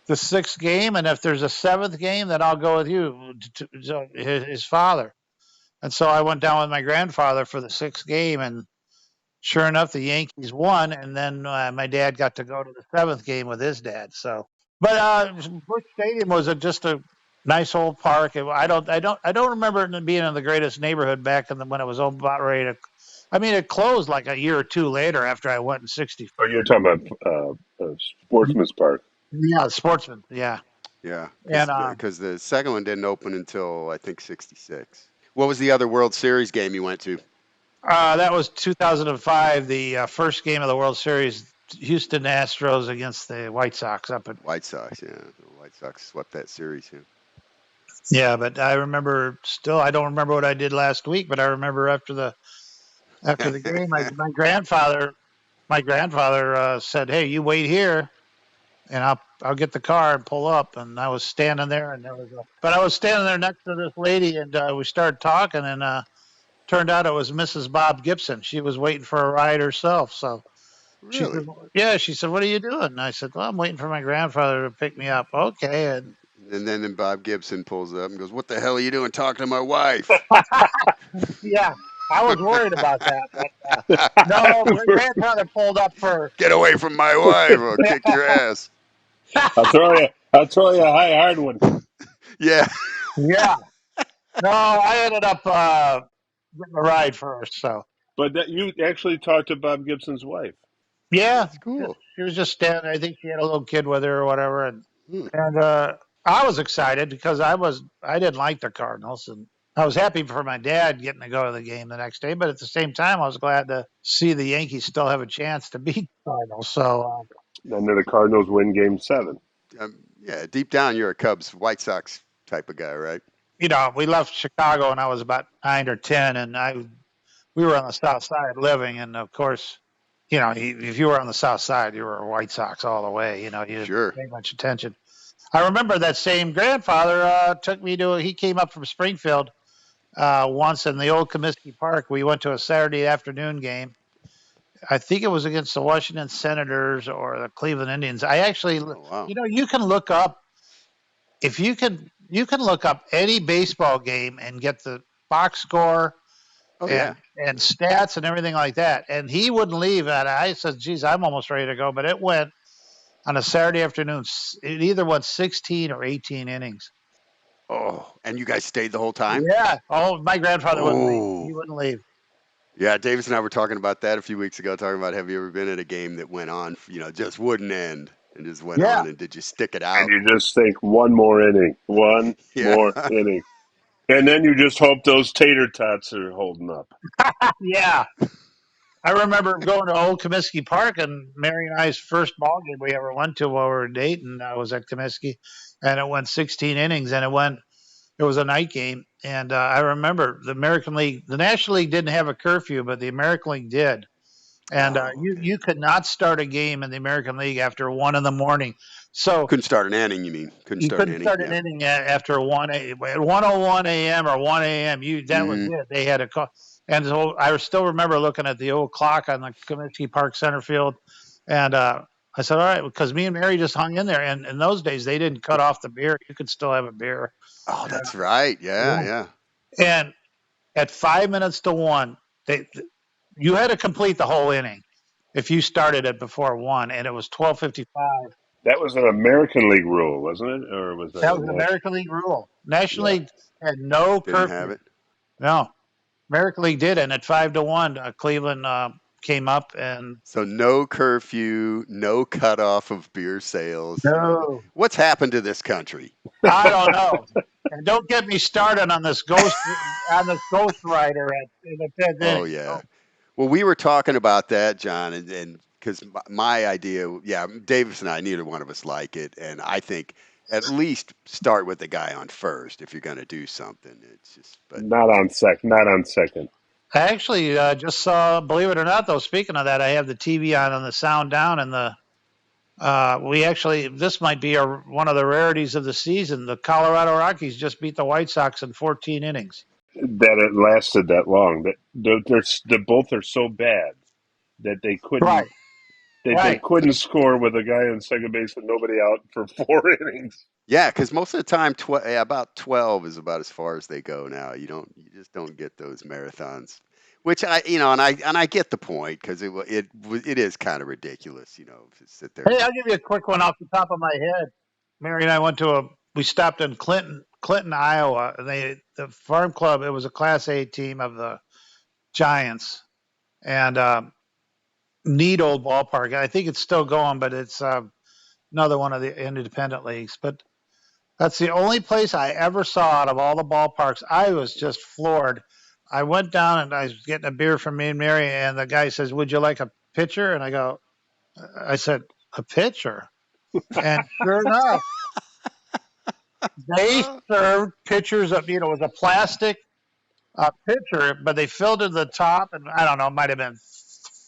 the sixth game, and if there's a seventh game, then I'll go with you." So his father, and so I went down with my grandfather for the sixth game, and sure enough, the Yankees won, and then my dad got to go to the seventh game with his dad. So, but Busch Stadium was just a nice old park. I don't remember it being in the greatest neighborhood back when it was about ready to. I mean, it closed like a year or two later after I went in '64. Oh, you're talking about Sportsman's Park. Yeah, Sportsman. Yeah, Yeah. and Because the second one didn't open until I think '66. What was the other World Series game you went to? that was 2005, the first game of the World Series. Houston Astros against the White Sox up at. White Sox. Yeah, the White Sox swept that series. Yeah. Yeah, but I remember still. I don't remember what I did last week, but I remember after the game, my grandfather said, "Hey, you wait here, and I'll get the car and pull up." And I was standing there, and I was standing there next to this lady, and we started talking, and turned out it was Mrs. Bob Gibson. She was waiting for a ride herself, so she said, Really? "Yeah." She said, "What are you doing?" And I said, "Well, I'm waiting for my grandfather to pick me up." Okay, and And then Bob Gibson pulls up and goes, "What the hell are you doing talking to my wife?" yeah, I was worried about that, but no, my grandfather pulled up for. Get away from my wife! I'll kick your ass. I'll throw you a high hard one. Yeah. Yeah, no, I ended up getting a ride first. So But that you actually talked to Bob Gibson's wife. yeah, That's cool. she was just standing there. I think she had a little kid with her or whatever, and Hmm. and I was excited because I didn't like the Cardinals, and I was happy for my dad getting to go to the game the next day, but at the same time, I was glad to see the Yankees still have a chance to beat the Cardinals. So, And then the Cardinals win Game 7. Yeah, deep down, you're a Cubs, White Sox type of guy, right? we left Chicago when I was about 9 or 10, and we were on the South Side living, and of course, if you were on the South Side, you were a White Sox all the way. You didn't Sure. pay much attention. I remember that same grandfather took me to. He came up from Springfield once in the old Comiskey Park. We went to a Saturday afternoon game. I think it was against the Washington Senators or the Cleveland Indians. I actually, Oh, wow. you can look up if you can look up any baseball game and get the box score Oh, and yeah. and stats and everything like that. And he wouldn't leave. And I said, "Geez, I'm almost ready to go." But it went on a Saturday afternoon. It either went 16 or 18 innings. Oh, and you guys stayed the whole time? Yeah. Oh, my grandfather wouldn't leave. He Oh. wouldn't leave. Yeah, Davis and I were talking about that a few weeks ago, talking about have you ever been at a game that went on, just wouldn't end and just went Yeah. on, and did you stick it And out? you just think, one more inning. One Yeah. more inning. And then you just hope those tater tots are holding up. Yeah. I remember going to old Comiskey Park, and Mary and I's first ball game we ever went to while we were dating was at Comiskey, and it went 16 innings, and it was a night game. And I remember the National League didn't have a curfew, but the American League did. And Oh, okay. you could not start a game in the American League after 1 in the morning. So Couldn't start an inning, you mean? Couldn't you start an couldn't inning? start an Yeah. inning after at 1:01 a.m. or 1 a.m. That was Mm-hmm. it. They had a call, and so I still remember looking at the old clock on the Comiskey Park center field, and I said, "All right," because me and Mary just hung in there. And in those days, they didn't cut off the beer; you could still have a beer. Oh, that's right. Yeah, Yeah. yeah. And at 5 minutes to one, you had to complete the whole inning if you started it before one, and it was 12:55. That was an American League rule, wasn't it? Or was that That a was an national? American League rule. National Yeah. League had no Didn't have curfew. it. No, American League did, and at 5-1, Cleveland came up, and So no curfew, no cutoff of beer sales. no, What's happened to this country? I don't know. And don't get me started on this ghost rider in the 10th Oh, inning. yeah. Well, we were talking about that, John, and because my idea, yeah, Davis and I, neither one of us like it, and I think at least start with the guy on first if you're going to do something. It's just, but Not on second. Not on second. I actually just saw, believe it or not, though. Speaking of that, I have the TV on the sound down, and this might be one of the rarities of the season. The Colorado Rockies just beat the White Sox in 14 innings. That it lasted that long. That they're both are so bad that they couldn't Right, they right. couldn't score with a guy on second base and nobody out for 4 innings. yeah, because most of the time, about 12 is about as far as they go now. You just don't get those marathons, which and I get the point because it is kind of ridiculous, to sit there Hey, and I'll give you a quick one off the top of my head. Mary and I we stopped in Clinton, Iowa. The farm club, it was a Class A team of the Giants, and neat old ballpark. I think it's still going, but it's another one of the independent leagues. But that's the only place I ever saw out of all the ballparks. I was just floored. I went down and I was getting a beer from me and Mary, and the guy says, "Would you like a pitcher?" And I said, "A pitcher?" And sure enough, they served pitchers of, it was a plastic pitcher, but they filled it to the top, and I don't know, it might have been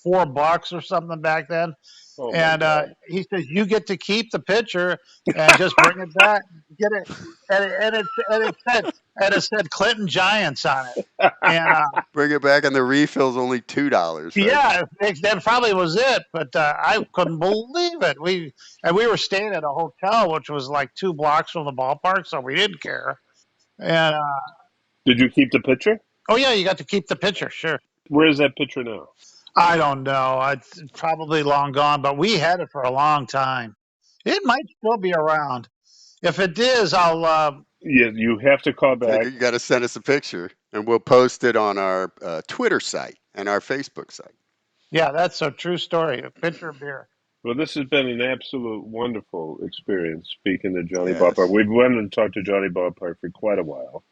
$4 or something back then. Oh my And God! he says, "You get to keep the pitcher and just bring it back, get it." And it said Clinton Giants on it. And bring it back, and the refill's only $2, right? yeah, that probably was it. But I couldn't believe it. We were staying at a hotel, which was like 2 blocks from the ballpark, so we didn't care. And Did you keep the pitcher? oh yeah, you got to keep the pitcher, sure. Where is that pitcher now? I don't know. It's probably long gone, but we had it for a long time. It might still be around. If it is, I'll. You have to call So back. you got to send us a picture, and we'll post it on our Twitter site and our Facebook site. Yeah, that's a true story. A pitcher of beer. Well, this has been an absolute wonderful experience speaking to Johnny Ballpark. Yes. We've wanted to talk to Johnny Ballpark for quite a while.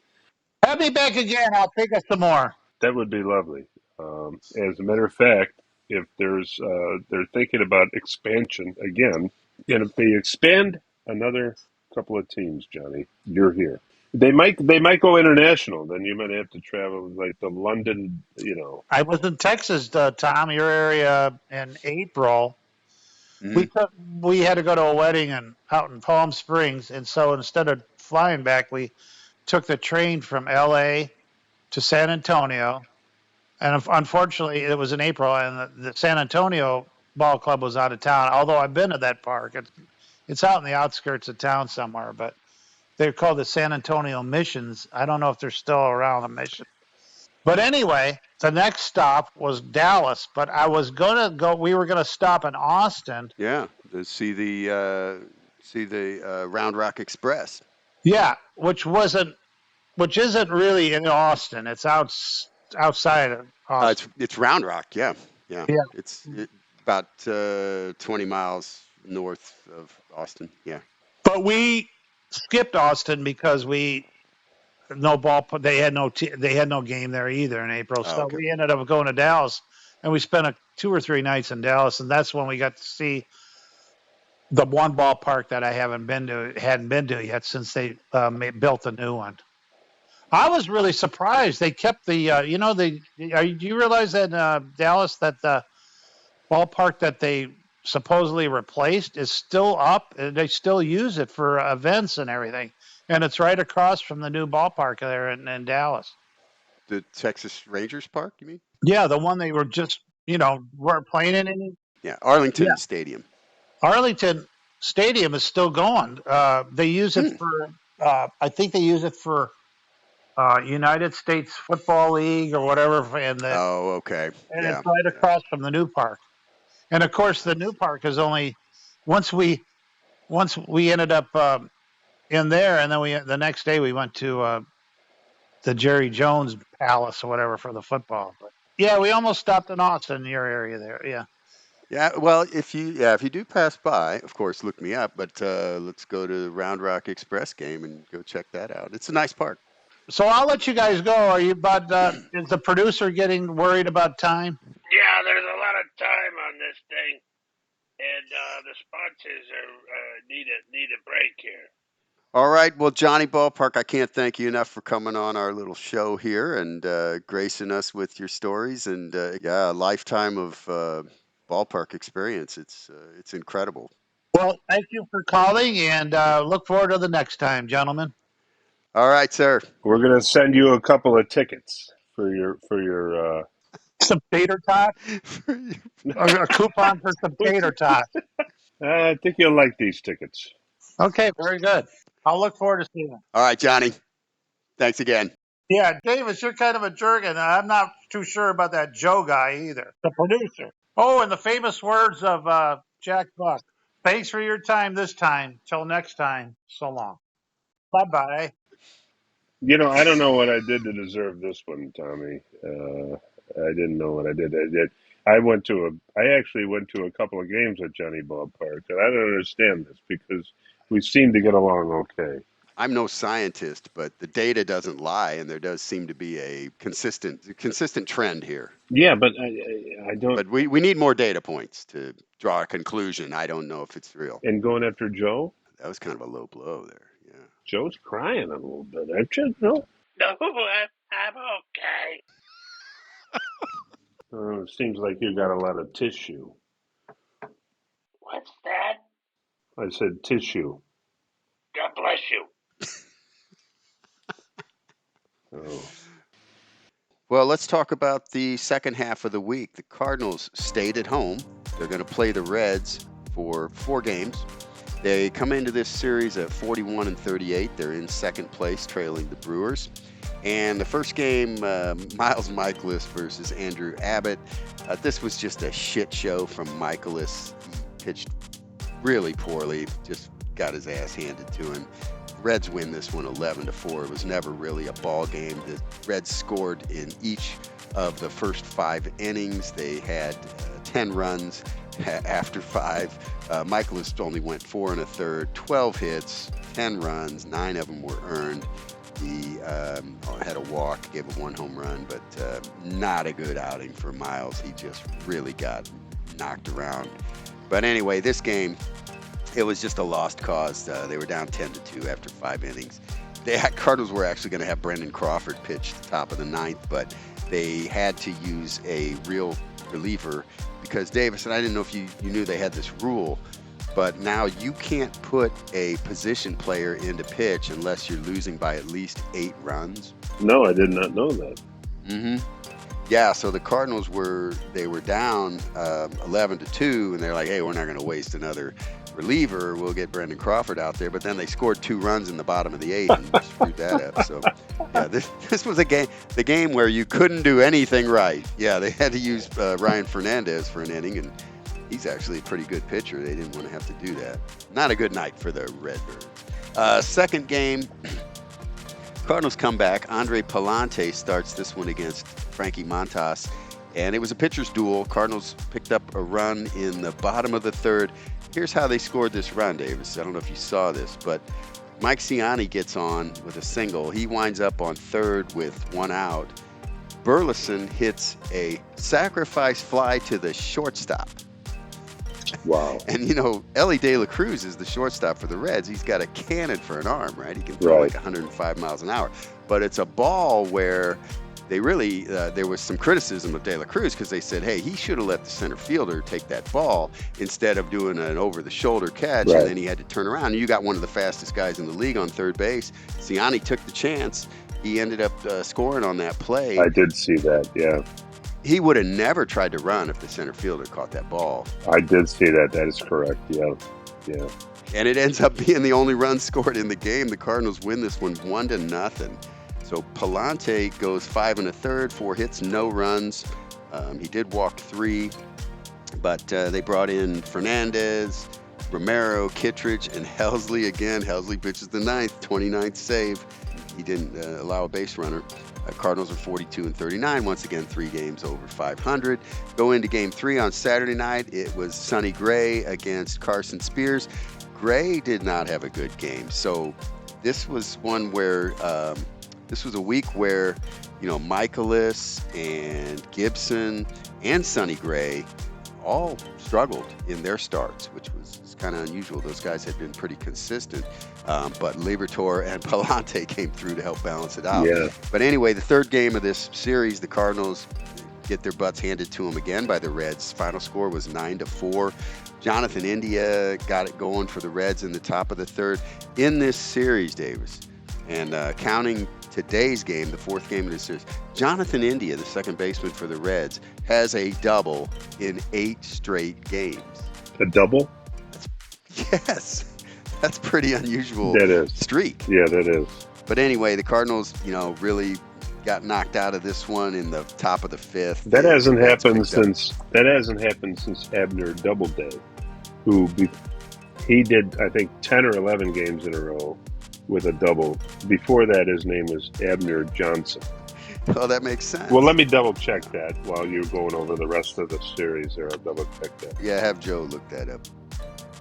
Have me back again. I'll take us some more. That would be lovely. As a matter of fact, if they're thinking about expansion again, and if they expand another couple of teams, Johnny, you're here. They might go international. Then you might have to travel like to London. I was in Texas, Tom, your area in April. Hmm. We had to go to a wedding out in Palm Springs, and so instead of flying back, we took the train from L.A. to San Antonio. And unfortunately, it was in April, and the San Antonio Ball Club was out of town. Although I've been to that park, it's out in the outskirts of town somewhere, but they're called the San Antonio Missions. I don't know if they're still around, the mission. But anyway, the next stop was Dallas. But I was gonna go. We were gonna stop in Austin. Yeah, to see the Round Rock Express. Yeah, which isn't really in Austin. It's outside of Austin. It's Round Rock. Yeah, yeah. Yeah. It's about 20 miles north of Austin. Yeah. But we skipped Austin because no ball. They had no game there either in April. So okay. we ended up going to Dallas, and we spent 2 or 3 nights in Dallas, and that's when we got to see the one ballpark that I hadn't been to yet since they built a new one. I was really surprised they kept the. Do you realize that Dallas that the ballpark that they supposedly replaced is still up, and they still use it for events and everything, and it's right across from the new ballpark there in Dallas. The Texas Rangers Park, you mean? Yeah, the one they were just were playing in. Yeah, Arlington Stadium. Arlington Stadium is still going. They use it for. I think they use it for United States Football League or whatever. Okay. And it's right across from the new park. And of course, the new park is only once we ended up in there, and then the next day we went to the Jerry Jones Palace or whatever for the football. But yeah, we almost stopped in Austin, in your area there. Yeah. Yeah. Well, if you do pass by, of course, look me up. But let's go to the Round Rock Express game and go check that out. It's a nice park. So I'll let you guys go. Are you is the producer getting worried about time? Yeah, there's a lot of time on this thing, and the sponsors need a break here. All right. Well, Johnny Ballpark, I can't thank you enough for coming on our little show here and gracing us with your stories and a lifetime of ballpark experience. It's incredible. Well, thank you for calling, and look forward to the next time, gentlemen. All right, sir. We're going to send you a couple of tickets for your some tater tots, or a coupon for some tater tots. I think you'll like these tickets. Okay, very good. I'll look forward to seeing them. All right, Johnny. Thanks again. Yeah, Davis, you're kind of a jerk, and I'm not too sure about that Joe guy either, the producer. Oh, and the famous words of Jack Buck. Thanks for your time this time. Till next time. So long. Bye-bye. I don't know what I did to deserve this one, Tommy. I didn't know what I did. I actually went to a couple of games at Johnny Ballpark, and I don't understand this because we seem to get along okay. I'm no scientist, but the data doesn't lie, and there does seem to be a consistent trend here. Yeah, but I don't. But we need more data points to draw a conclusion. I don't know if it's real. And going after Joe? That was kind of a low blow there. Yeah. Joe's crying a little bit, aren't you? No, I'm okay. It seems like you got a lot of tissue. What's that? I said tissue. God bless you. Oh. Well, let's talk about the second half of the week. The Cardinals stayed at home. They're going to play the Reds for 4 games. They come into this series at 41-38. They're in second place, trailing the Brewers. And the first game, Miles Michaelis versus Andrew Abbott. This was just a shit show from Michaelis. He pitched really poorly, just got his ass handed to him. Reds win this one 11-4. It was never really a ball game. The Reds scored in each of the first 5 innings. They had 10 runs after 5. Michaelis only went 4 1/3, 12 hits, 10 runs, 9 of them were earned. He had a walk, gave a 1 home run, but not a good outing for Miles. He just really got knocked around. But anyway, this game, it was just a lost cause. They were down 10-2 after 5 innings. Cardinals were actually going to have Brendan Crawford pitch the top of the 9th, but they had to use a real reliever because Davis, and I didn't know if you knew they had this rule, but now you can't put a position player into pitch unless you're losing by at least 8 runs. No, I did not know that. Mm-hmm. Yeah, so the Cardinals were down 11-2, and they're like, hey, we're not going to waste another reliever. We'll get Brendan Crawford out there. But then they scored 2 runs in the bottom of the 8th and screwed that up. So, yeah, this was the game where you couldn't do anything right. Yeah, they had to use Ryan Fernandez for an inning, and he's actually a pretty good pitcher. They didn't want to have to do that. Not a good night for the Redbirds. Second game, Cardinals come back. Andre Palante starts this one against Frankie Montas, and it was a pitcher's duel. Cardinals picked up a run in the bottom of the 3rd. Here's how they scored this run, Davis. I don't know if you saw this, but Mike Ciani gets on with a single. He winds up on 3rd with 1 out. Burleson hits a sacrifice fly to the shortstop. Wow. And, Ellie De La Cruz is the shortstop for the Reds. He's got a cannon for an arm, right? He can throw like 105 miles an hour. But it's a ball where they really, there was some criticism of De La Cruz because they said, hey, he should have let the center fielder take that ball instead of doing an over-the-shoulder catch, and then he had to turn around. And you got one of the fastest guys in the league on 3rd base. Ciani took the chance. He ended up scoring on that play. I did see that, yeah. He would have never tried to run if the center fielder caught that ball. I did see that. That is correct, yeah. And it ends up being the only run scored in the game. The Cardinals win this one 1-0. So Palante goes 5 1/3, 4 hits, no runs. He did walk 3, but they brought in Fernandez, Romero, Kittredge, and Helsley again. Helsley pitches the 9th, 29th save. He didn't allow a base runner. Cardinals are 42-39. Once again, 3 games over 500. Go into game 3 on Saturday night. It was Sonny Gray against Carson Spears. Gray did not have a good game. So this was one where this was a week where, Michaelis and Gibson and Sonny Gray all struggled in their starts, which was kind of unusual. Those guys had been pretty consistent, but Liberatore and Palante came through to help balance it out. Yeah. But anyway, the 3rd game of this series, the Cardinals get their butts handed to them again by the Reds. Final score was 9-4. Jonathan India got it going for the Reds in the top of the 3rd. In this series, Davis, and counting today's game, the 4th game of this series, Jonathan India, the second baseman for the Reds, has a double in 8 straight games. A double? Yes. That's pretty unusual. That is. Streak. Yeah, that is. But anyway, the Cardinals, really got knocked out of this one in the top of the 5th. That hasn't happened since Abner Doubleday, he did, I think, 10 or 11 games in a row with a double. Before that, his name was Abner Johnson. Oh, that makes sense. Well, let me double check that while you're going over the rest of the series there. I'll double check that. Yeah, have Joe look that up.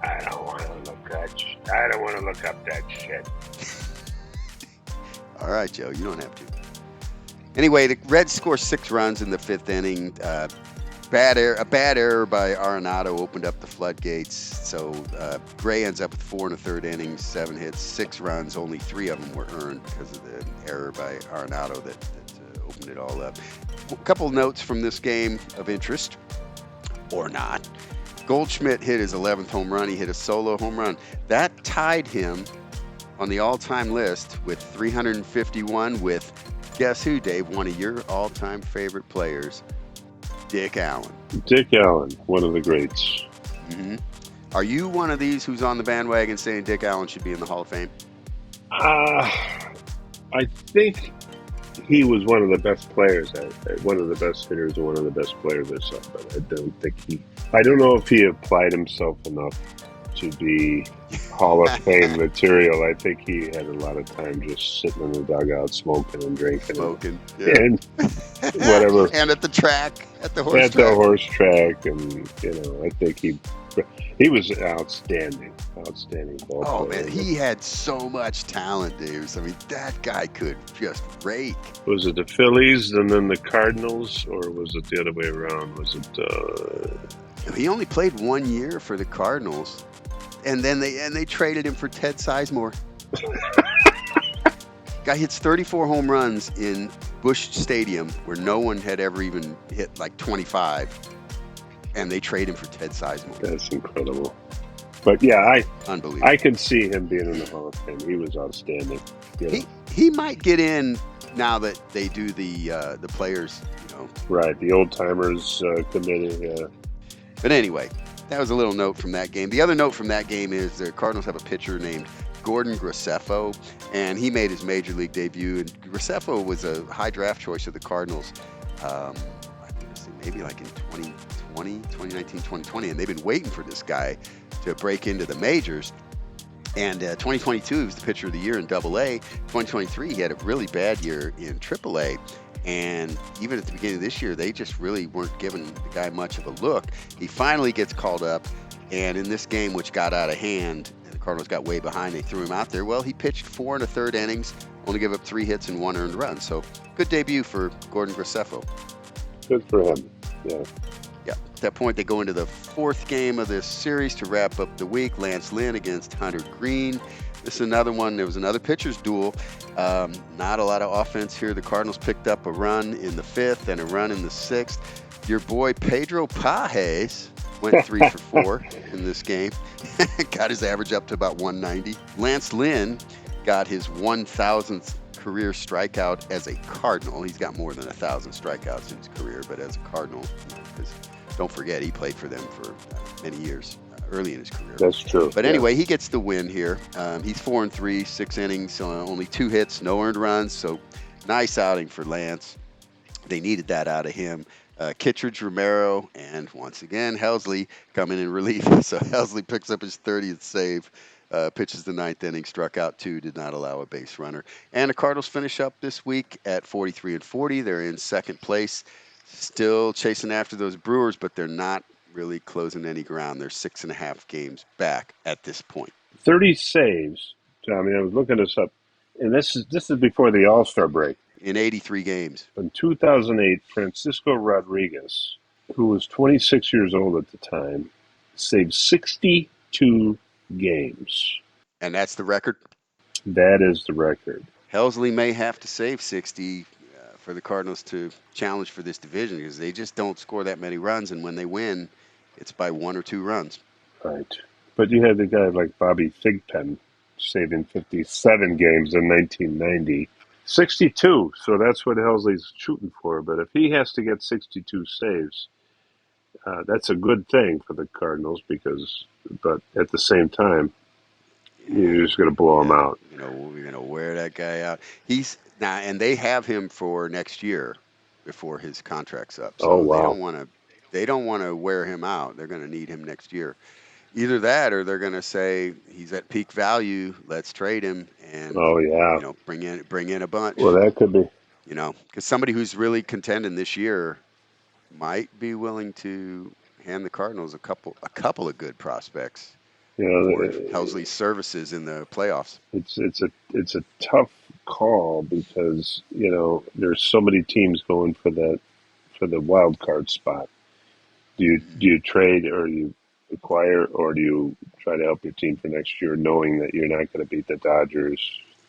I don't want to look up that shit. All right, Joe, you don't have to. Anyway, the Reds score 6 runs in the 5th inning. A bad error by Arenado opened up the floodgates. So Gray ends up with 4 1/3 innings, 7 hits, 6 runs. Only 3 of them were earned because of the error by Arenado that opened it all up. A couple notes from this game of interest, or not. Goldschmidt hit his 11th home run. He hit a solo home run. That tied him on the all-time list with 351 with, guess who, Dave? One of your all-time favorite players, Dick Allen. Dick Allen, one of the greats. Mm-hmm. Are you one of these who's on the bandwagon saying Dick Allen should be in the Hall of Fame? I think he was one of the best players, one of the best hitters and one of the best players I saw, but I don't know if he applied himself enough to be Hall of Fame material. I think he had a lot of time just sitting in the dugout smoking and drinking. Yeah. And whatever. And at the track, at the horse track. At the horse track, and I think He was outstanding ball Oh player. man, he had so much talent, Davis. I mean, that guy could just rake. Was it the Phillies and then the Cardinals, or was it the other way around? Was it? He only played 1 year for the Cardinals, and then they traded him for Ted Sizemore. Guy hits 34 home runs in Busch Stadium, where no one had ever even hit like 25, and they trade him for Ted Sizemore. That's incredible. But yeah, Unbelievable. I could see him being in the Hall of Fame. He was outstanding. You know. He might get in now that they do the players, you know. Right, the old timers committee. Yeah. But anyway, that was a little note from that game. The other note from that game is the Cardinals have a pitcher named Gordon Graceffo, and he made his major league debut. And Graceffo was a high draft choice of the Cardinals, maybe like in 2019, 2020, and they've been waiting for this guy to break into the majors. And 2022, he was the pitcher of the year in Double-A. 2023, he had a really bad year in Triple-A. And even at the beginning of this year, they just really weren't giving the guy much of a look. He finally gets called up, and in this game, which got out of hand, and the Cardinals got way behind, they threw him out there. Well, he pitched 4 1/3 innings, only gave up 3 hits and 1 earned run. So good debut for Gordon Graceffo. Good for him. Yeah. Yeah. At that point, they go into the 4th game of this series to wrap up the week. Lance Lynn against Hunter Green. This is another one. There was another pitcher's duel. Not a lot of offense here. The Cardinals picked up a run in the 5th and a run in the 6th. Your boy Pedro Pages went 3 for 4 in this game. Got his average up to about 190. Lance Lynn got his 1,000th career strikeout as a Cardinal. He's got more than 1,000 strikeouts in his career, but as a Cardinal, because don't forget, he played for them for many years early in his career. That's true. But anyway, he gets the win here. He's 4-3, 6 innings, only 2 hits, no earned runs. So nice outing for Lance. They needed that out of him. Kittredge, Romero, and once again, Helsley coming in relief. So Helsley picks up his 30th save. Pitches the 9th inning, struck out 2, did not allow a base runner. And the Cardinals finish up this week at 43-40. They're in 2nd place, still chasing after those Brewers, but they're not really closing any ground. They're 6.5 games back at this point. 30 saves. I mean, I was looking this up, and this is before the All-Star break. In 83 games. In 2008, Francisco Rodriguez, who was 26 years old at the time, saved 62 games. And that's the record? That is the record. Helsley may have to save 60 for the Cardinals to challenge for this division, because they just don't score that many runs, and when they win, it's by 1 or 2 runs. Right. But you had the guy like Bobby Thigpen saving 57 games in 1990. 62, so that's what Helsley's shooting for. But if he has to get 62 saves, that's a good thing for the Cardinals, but at the same time, you're just going to blow him out. You know, we're going to wear that guy out. And they have him for next year before his contract's up. So wow. They don't want to wear him out. They're going to need him next year. Either that, or they're going to say he's at peak value. Let's trade him and bring in a bunch. Well, that could be. You know, because somebody who's really contending this year might be willing to hand the Cardinals a couple of good prospects for Helsley's services in the playoffs. It's a tough call, because there's so many teams going for the wild card spot. Do you trade, or do you acquire, or do you try to help your team for next year, knowing that you're not going to beat the Dodgers,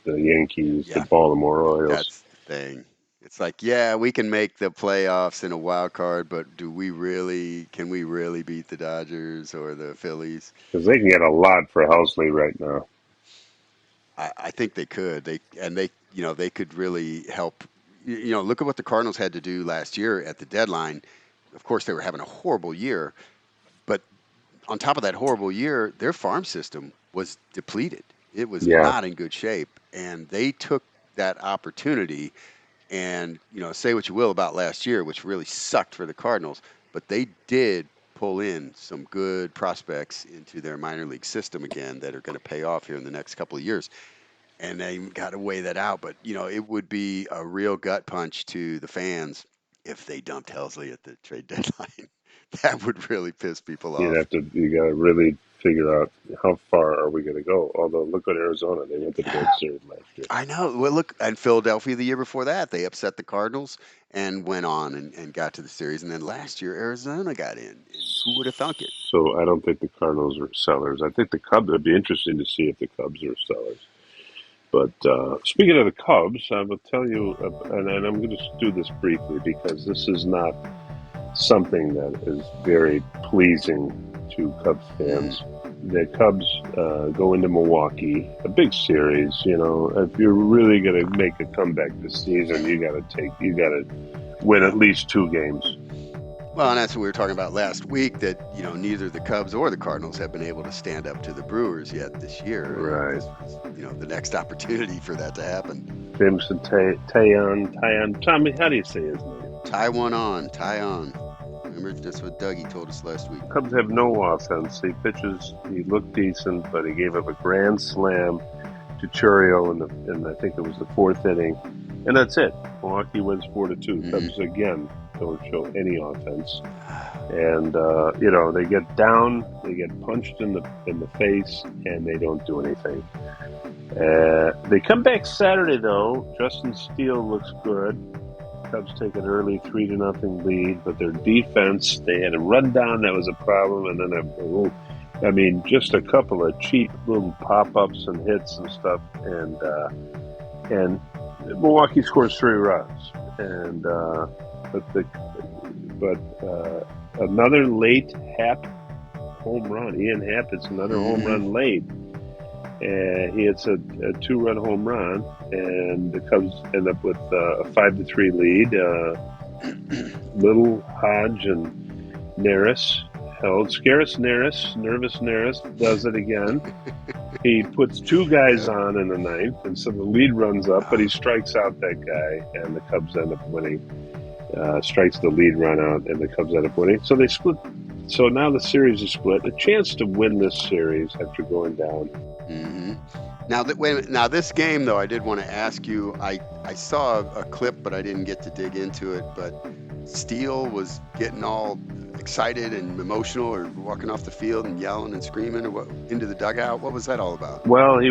the Yankees, the Baltimore Orioles? That's the thing. It's like, yeah, we can make the playoffs in a wild card, but can we really beat the Dodgers or the Phillies? Because they can get a lot for Helsley right now. I think they could. They could really help. Look at what the Cardinals had to do last year at the deadline. Of course, they were having a horrible year, but on top of that horrible year, their farm system was depleted. It was not in good shape, and they took that opportunity. And say what you will about last year, which really sucked for the Cardinals, but they did pull in some good prospects into their minor league system again that are going to pay off here in the next couple of years. And they got to weigh that out. But it would be a real gut punch to the fans if they dumped Helsley at the trade deadline. That would really piss people You off. got to really figure out how far are we going to go. Although look at Arizona, they went to the World Series last year. I know. Well, look, and Philadelphia the year before that, they upset the Cardinals and went on and got to the series. And then last year, Arizona got in. And who would have thunk it? So I don't think the Cardinals are sellers. I think the Cubs. It'd be interesting to see if the Cubs are sellers. But speaking of the Cubs, I will tell you, and I'm going to do this briefly because this is not something that is very pleasing to Cubs fans. The Cubs go into Milwaukee, a big series. You know, if you're really going to make a comeback this season, you got to win at least 2 games. Well, and that's what we were talking about last week, that, neither the Cubs or the Cardinals have been able to stand up to the Brewers yet this year. Right. This was, the next opportunity for that to happen. Jameson Taillon. Tommy, how do you say his name? Taillon. Remember, that's what Dougie told us last week. Cubs have no offense. He looked decent, but he gave up a grand slam to Churio in I think it was the 4th inning. And that's it. Milwaukee wins 4-2. Cubs again don't show any offense, and they get down, they get punched in the face, and they don't do anything. They come back Saturday though. Justin Steele looks good. Cubs take an early 3-0 lead, but their defense, they had a rundown that was a problem, and then just a couple of cheap little pop-ups and hits and stuff, and Milwaukee scores 3 runs, and another late Happ home run. Ian Happ hits another home run late, and he hits a 2-run home run, and the Cubs end up with a 5-3 lead. Little Hodge and Neris held. Nervous Neris does it again. He puts 2 guys on in the 9th, and so the lead runs up, but he strikes out that guy, and the Cubs end up winning. Strikes the lead run out, and the Cubs end up winning. So they split. So now the series is split. A chance to win this series after going down. Mm-hmm. Now this game, though, I did want to ask you. I saw a clip, but I didn't get to dig into it. But Steele was getting all excited and emotional, or walking off the field and yelling and screaming, or into the dugout. What was that all about? Well, I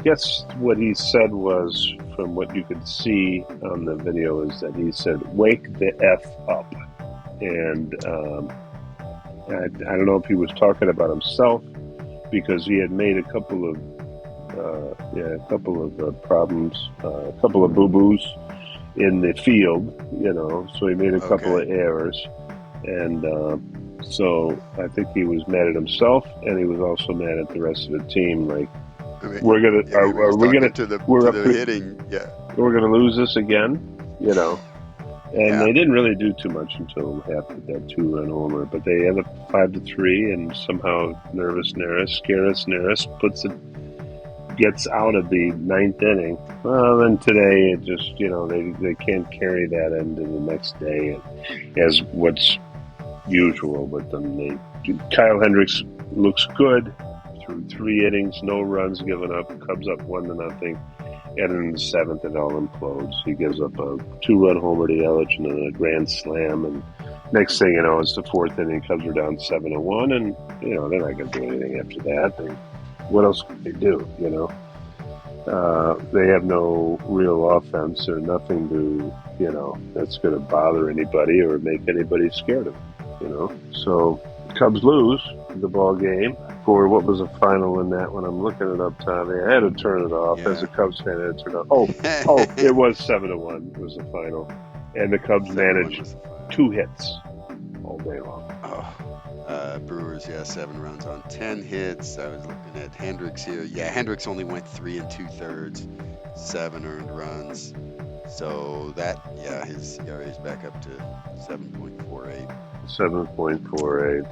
guess what he said was, from what you could see on the video, is that he said, "Wake the F up." And I don't know if he was talking about himself, because he had made a couple of problems, a couple of boo-boos in the field, so he made a couple of errors. And so I think he was mad at himself, and he was also mad at the rest of the team. Like, we're gonna lose this again, And they didn't really do too much until after that 2-run homer, but they end up 5-3, and somehow Scaris Neris gets out of the 9th inning. Well, then today it just they can't carry that into the next day, as what's usual with them. Kyle Hendricks looks good through 3 innings, no runs given up. Cubs up 1-0. And in the 7th, it all implodes. He gives up a 2-run homer to Yelich and then a grand slam. And next thing you know, it's the 4th inning. Cubs are down 7-1, and they're not going to do anything after that. What else could they do? They have no real offense or nothing that's going to bother anybody or make anybody scared of them. So Cubs lose the ball game. For what was the final in that one? I'm looking it up, Tommy. I had to turn it off. As a Cubs fan, I had to turn it off. It was 7-1. It was the final. And the Cubs managed 2 hits all day long. Brewers, 7 runs on 10 hits. I was looking at Hendricks here. Hendricks only went 3 2/3, 7 earned runs. So that, his ERA is back up to 7.48. 7.48.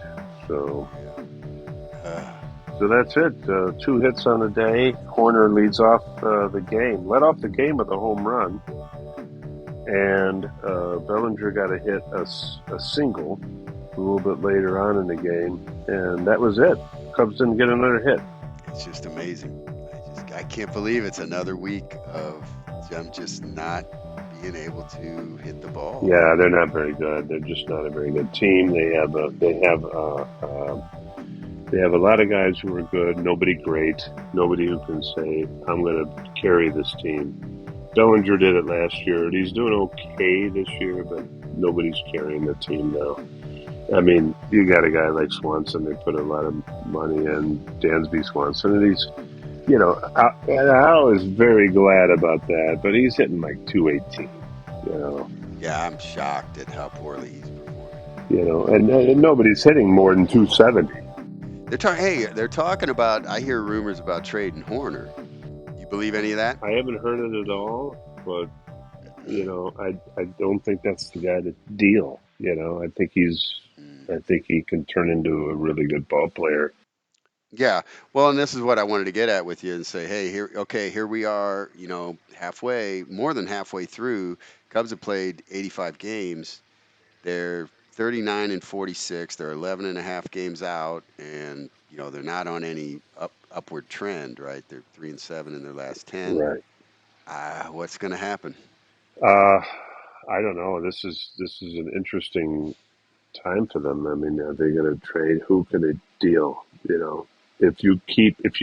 So that's it. 2 hits on the day. Horner leads off the game. Led off the game with a home run. And Bellinger got a hit, a single, a little bit later on in the game. And that was it. Cubs didn't get another hit. It's just amazing. I can't believe it's another week of them just not being able to hit the ball. Yeah, they're not very good. They're just not a very good team. They have a lot of guys who are good. Nobody great. Nobody who can say I'm going to carry this team. Bellinger did it last year. He's doing okay this year, but nobody's carrying the team now. I mean, you got a guy like Swanson. They put a lot of money in Dansby Swanson, and I was very glad about that. But he's hitting like 218. You know, Yeah, I'm shocked at how poorly he's performing. and nobody's hitting more than 270. They're talking about. I hear rumors about trading Horner. You believe any of that? I haven't heard it at all, but I don't think that's the guy to deal. Mm. I think he can turn into a really good ball player. Yeah. Well, and this is what I wanted to get at with you and say, hey, here we are, halfway, more than halfway through. Cubs have played 85 games. They're 39 and 46. They're 11 and a half games out, and they're not on any upward trend, right? They're 3-7 in their last 10. Right. What's going to happen? Uh, I don't know. This is an interesting time for them. I mean, are they going to trade? Who can they deal? If you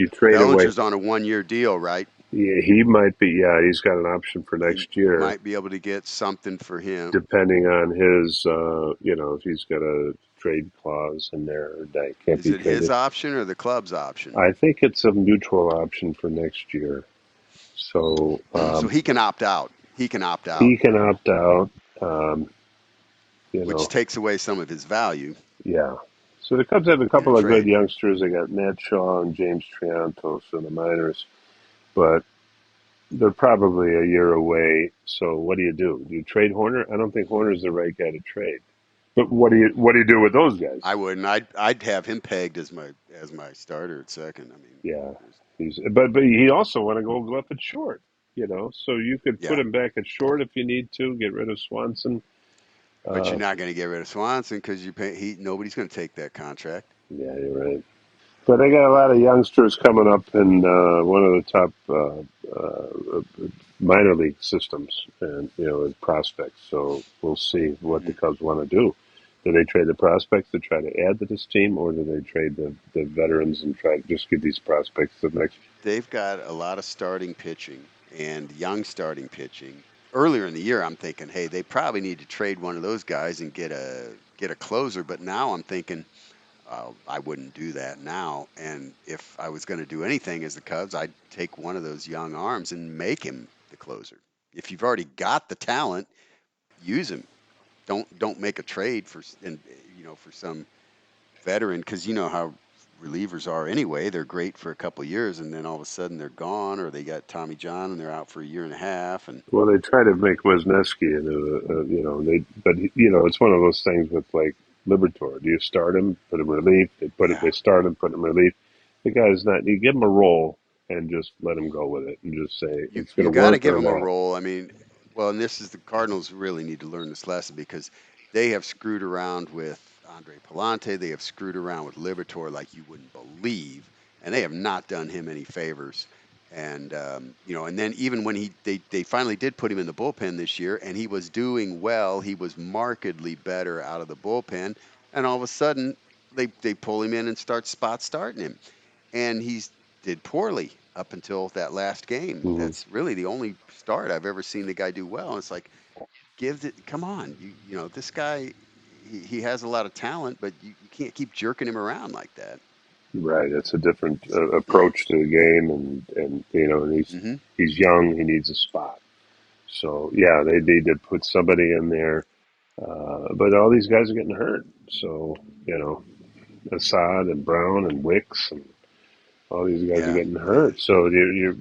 trade away, Bellinger's on a 1-year deal, right? yeah, he might be. Yeah, he's got an option for You next year, might be able to get something for him. depending on his. If he's got a trade clause in there that can't Is be it his traded. option or the club's option? I think it's a mutual option for next year. So So he can opt out. He can opt out, he can opt out. Um, you which know, takes away some of his value yeah. So the Cubs have a in a couple of good trade. youngsters. They got Matt Shaw and James Triantos in the minors, but they're probably a year away. So what do? Do you trade Horner? I don't think Horner's the right guy to trade. But what do you do with those guys? I wouldn't. I'd have him pegged as my starter at second. I mean, Yeah, there's, but he also want to go up at short. So you could put yeah, him back at short if you need to. Get rid of Swanson. but you're Uh, not going to get rid of Swanson because nobody's going to take that contract. yeah, you're right. But they got a lot of youngsters coming up in one of the top minor league systems, and as prospects. So we'll see what the Hmm. Cubs want to do. Do they trade the prospects to try to add to this team, or do they trade the veterans and try to just give these prospects the next? They've got a lot of starting pitching and young starting pitching. Earlier in the year, I'm thinking, hey, they probably need to trade one of those guys and get a closer. But now I'm thinking, I wouldn't do that now. And if I was going to do anything as the Cubs, I'd take one of those young arms and make him the closer. If you've already got the talent, use him. Don't make a trade for some veteran because you know how relievers are anyway. They're great for a couple of years and then all of a sudden they're gone, or they got Tommy John and they're out for a year and a half. And Well, they try to make Wisniewski into it's one of those things with like Libertor. Do you start him, put him relief? yeah, They start him, put him relief. The guy's not. You give him a role and just let him go with it, and just say you it's going you to got to work give or them a not. role. I mean, well, and this is the Cardinals really need to learn this lesson because they have screwed around with Andre Palante. They have screwed around with Libertor like you wouldn't believe, and they have not done him any favors. And and then even when they finally did put him in the bullpen this year, and he was doing well, he was markedly better out of the bullpen, and all of a sudden they pull him in and starting him, and he's did poorly up until that last game. Hmm. That's really the only start I've ever seen the guy do well. And it's like, come on, this guy, he has a lot of talent, but you can't keep jerking him around like that. Right. It's a different approach to the game, and Hmm. he's young. He needs a spot. So yeah, they need to put somebody in there. But all these guys are getting hurt. So you know, Assad and Brown and Wicks and all these guys are Yeah, getting yeah. hurt. So you're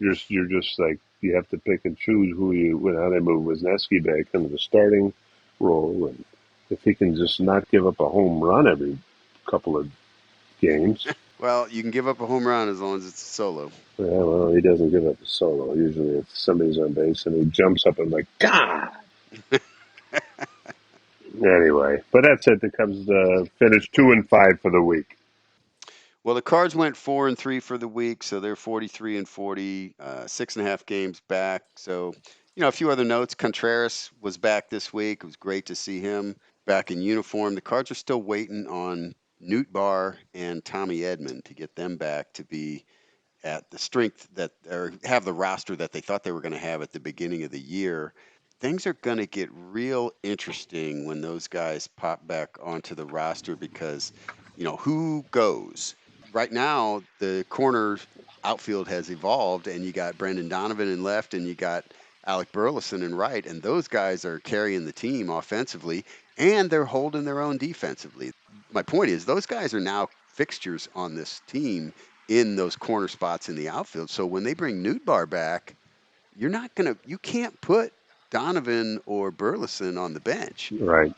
just like you have to pick and choose how they move Wisniewski back into the starting role, and if he can just not give up a home run every couple of games. Well, you can give up a home run as long as it's a solo. Yeah, well, he doesn't give up a solo. Usually, if somebody's on base and he jumps up and like, God. Anyway, but that's it. The Cubs finished 2-5 for the week. Well, the Cards went 4-3 for the week, so they're 43 and 40, 6.5 games back. So, A few other notes. Contreras was back this week. It was great to see him back in uniform. The Cards are still waiting on Newt Barr and Tommy Edman to get them back to be at the strength that, or have the roster that they thought they were going to have at the beginning of the year. Things are going to get real interesting when those guys pop back onto the roster because, who goes? Right now, the corner outfield has evolved, and you got Brendan Donovan in left, and you got Alec Burleson in right, and those guys are carrying the team offensively, and they're holding their own defensively. My point is, those guys are now fixtures on this team in those corner spots in the outfield. So when they bring Nootbaar back, you can't put Donovan or Burleson on the bench. Right.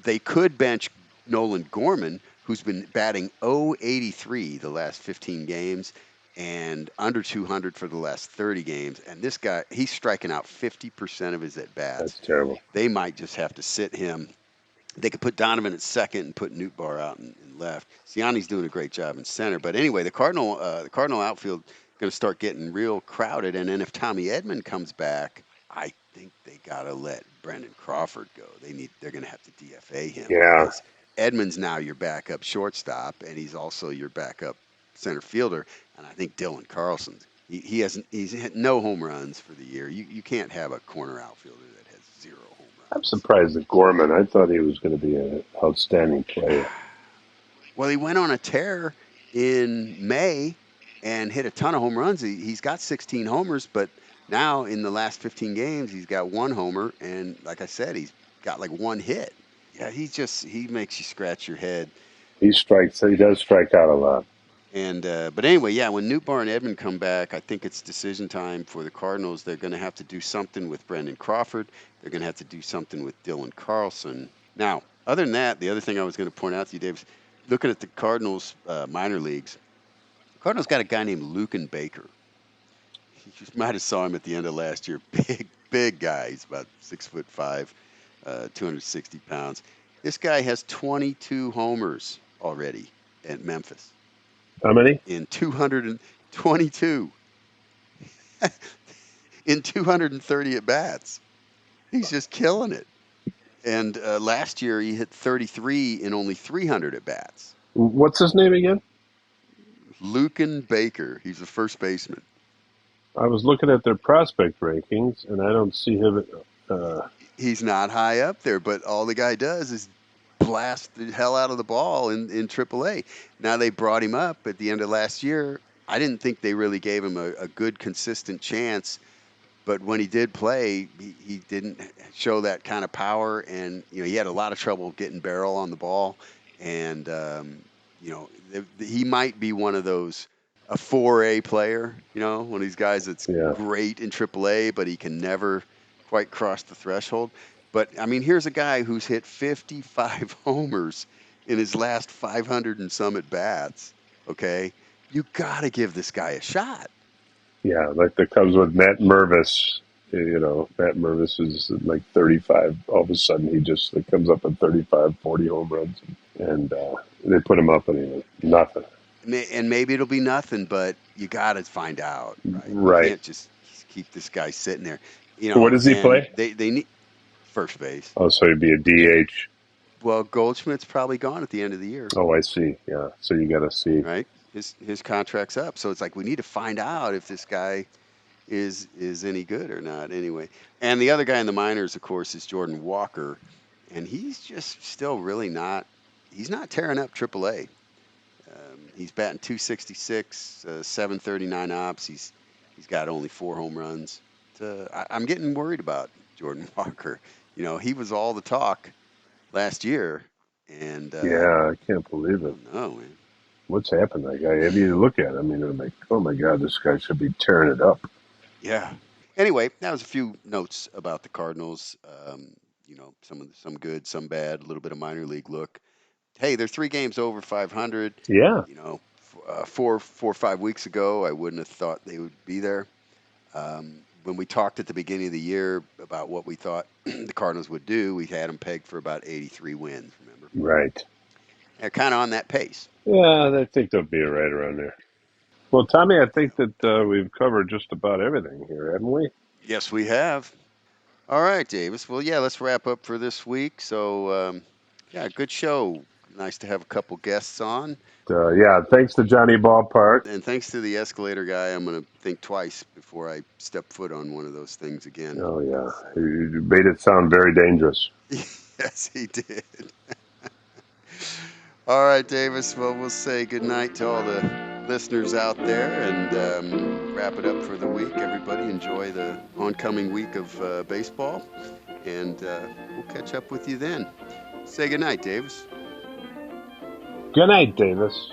They could bench Nolan Gorman, who's been batting 083 the last 15 games and under 200 for the last 30 games. And this guy, he's striking out 50% of his at bats. That's terrible. They might just have to sit him. They could put Donovan at second and put Nootbaar out in left. Siani's doing a great job in center. But anyway, the Cardinal outfield going to start getting real crowded. And then if Tommy Edman comes back, I think they got to let Brendan Crawford go. They're going to have to DFA him Yeah. because Edman's now your backup shortstop, and he's also your backup center fielder. And I think Dylan Carlson's he's hit no home runs for the year. You can't have a corner outfielder that has 0 home I'm runs. surprised at Gorman. I thought he was going to be an outstanding player. Well, he went on a tear in May and hit a ton of home runs. He's got 16 homers, but now in the last 15 games, he's got 1 homer. And like I said, he's got like 1 hit. Yeah, he makes you scratch your head. He does strike out a lot. And but anyway, yeah, when Nootbaar and Edmond come back, I think it's decision time for the Cardinals. They're going to have to do something with Brendan Crawford. They're going to have to do something with Dylan Carlson. Now, other than that, the other thing I was going to point out to you, Dave, is looking at the Cardinals minor leagues. The Cardinals got a guy named Lucan Baker. You might have saw him at the end of last year. Big guy. He's about 6'5", 260 pounds. This guy has 22 homers already at Memphis. How many? In 222 in 230 at bats. He's just killing it. And last year he hit 33 in only 300 at bats. What's his name again? Lucan Baker. He's a first baseman. I was looking at their prospect rankings, and I don't see him. He's not high up there, but all the guy does is blast the hell out of the ball in AAA. Now they brought him up at the end of last year. I didn't think they really gave him a good, consistent chance. But when he did play, he didn't show that kind of power, and he had a lot of trouble getting barrel on the ball. And he might be one of those a 4A player, one of these guys that's great in AAA, but he can never quite cross the threshold. But I mean, here's a guy who's hit 55 homers in his last 500 and some at bats. Okay, you got to give this guy a shot. Yeah, like the Cubs with Matt Mervis. Matt Mervis is like 35. All of a sudden, he just comes up with 35, 40 home runs, and they put him up and nothing. And maybe it'll be nothing, but you got to find out, right? Right. You can't just keep this guy sitting there. What does he play? They need first base. Oh, so he'd be a DH. Well, Goldschmidt's probably gone at the end of the year. Oh, I see. Yeah, so you got to see. Right, his contract's up, so it's like we need to find out if this guy is any good or not. Anyway, and the other guy in the minors, of course, is Jordan Walker, and he's just still really not. He's not tearing up AAA. He's batting 266, 739 ops. He's got only 4 home runs. I'm getting worried about Jordan Walker. He was all the talk last year, and yeah, I can't believe it. No, man. What's happened to that guy? Have you look at him? I mean, I'm like, oh my God, this guy should be tearing it up. Yeah. Anyway, that was a few notes about the Cardinals. Some good, some bad, a little bit of minor league look. Hey, they're 3 games over 500. Yeah. 4 or 5 weeks ago, I wouldn't have thought they would be there. When we talked at the beginning of the year about what we thought the Cardinals would do, we had them pegged for about 83 wins, remember? Right. They're kind of on that pace. Yeah, I think they'll be right around there. Well, Tommy, I think that we've covered just about everything here, haven't we? Yes, we have. All right, Davis. Well, yeah, let's wrap up for this week. So, yeah, good show. Nice to have a couple guests on. Yeah, thanks to Johnny Ballpark. And thanks to the escalator guy, I'm going to think twice before I step foot on one of those things again. Oh yeah, So. you made it sound very dangerous. Yes, he did. All right, Davis. Well, we'll say good night to all the listeners out there and wrap it up for the week. Everybody enjoy the oncoming week of baseball, and we'll catch up with you then. Say good night, Davis. Good night, Davis.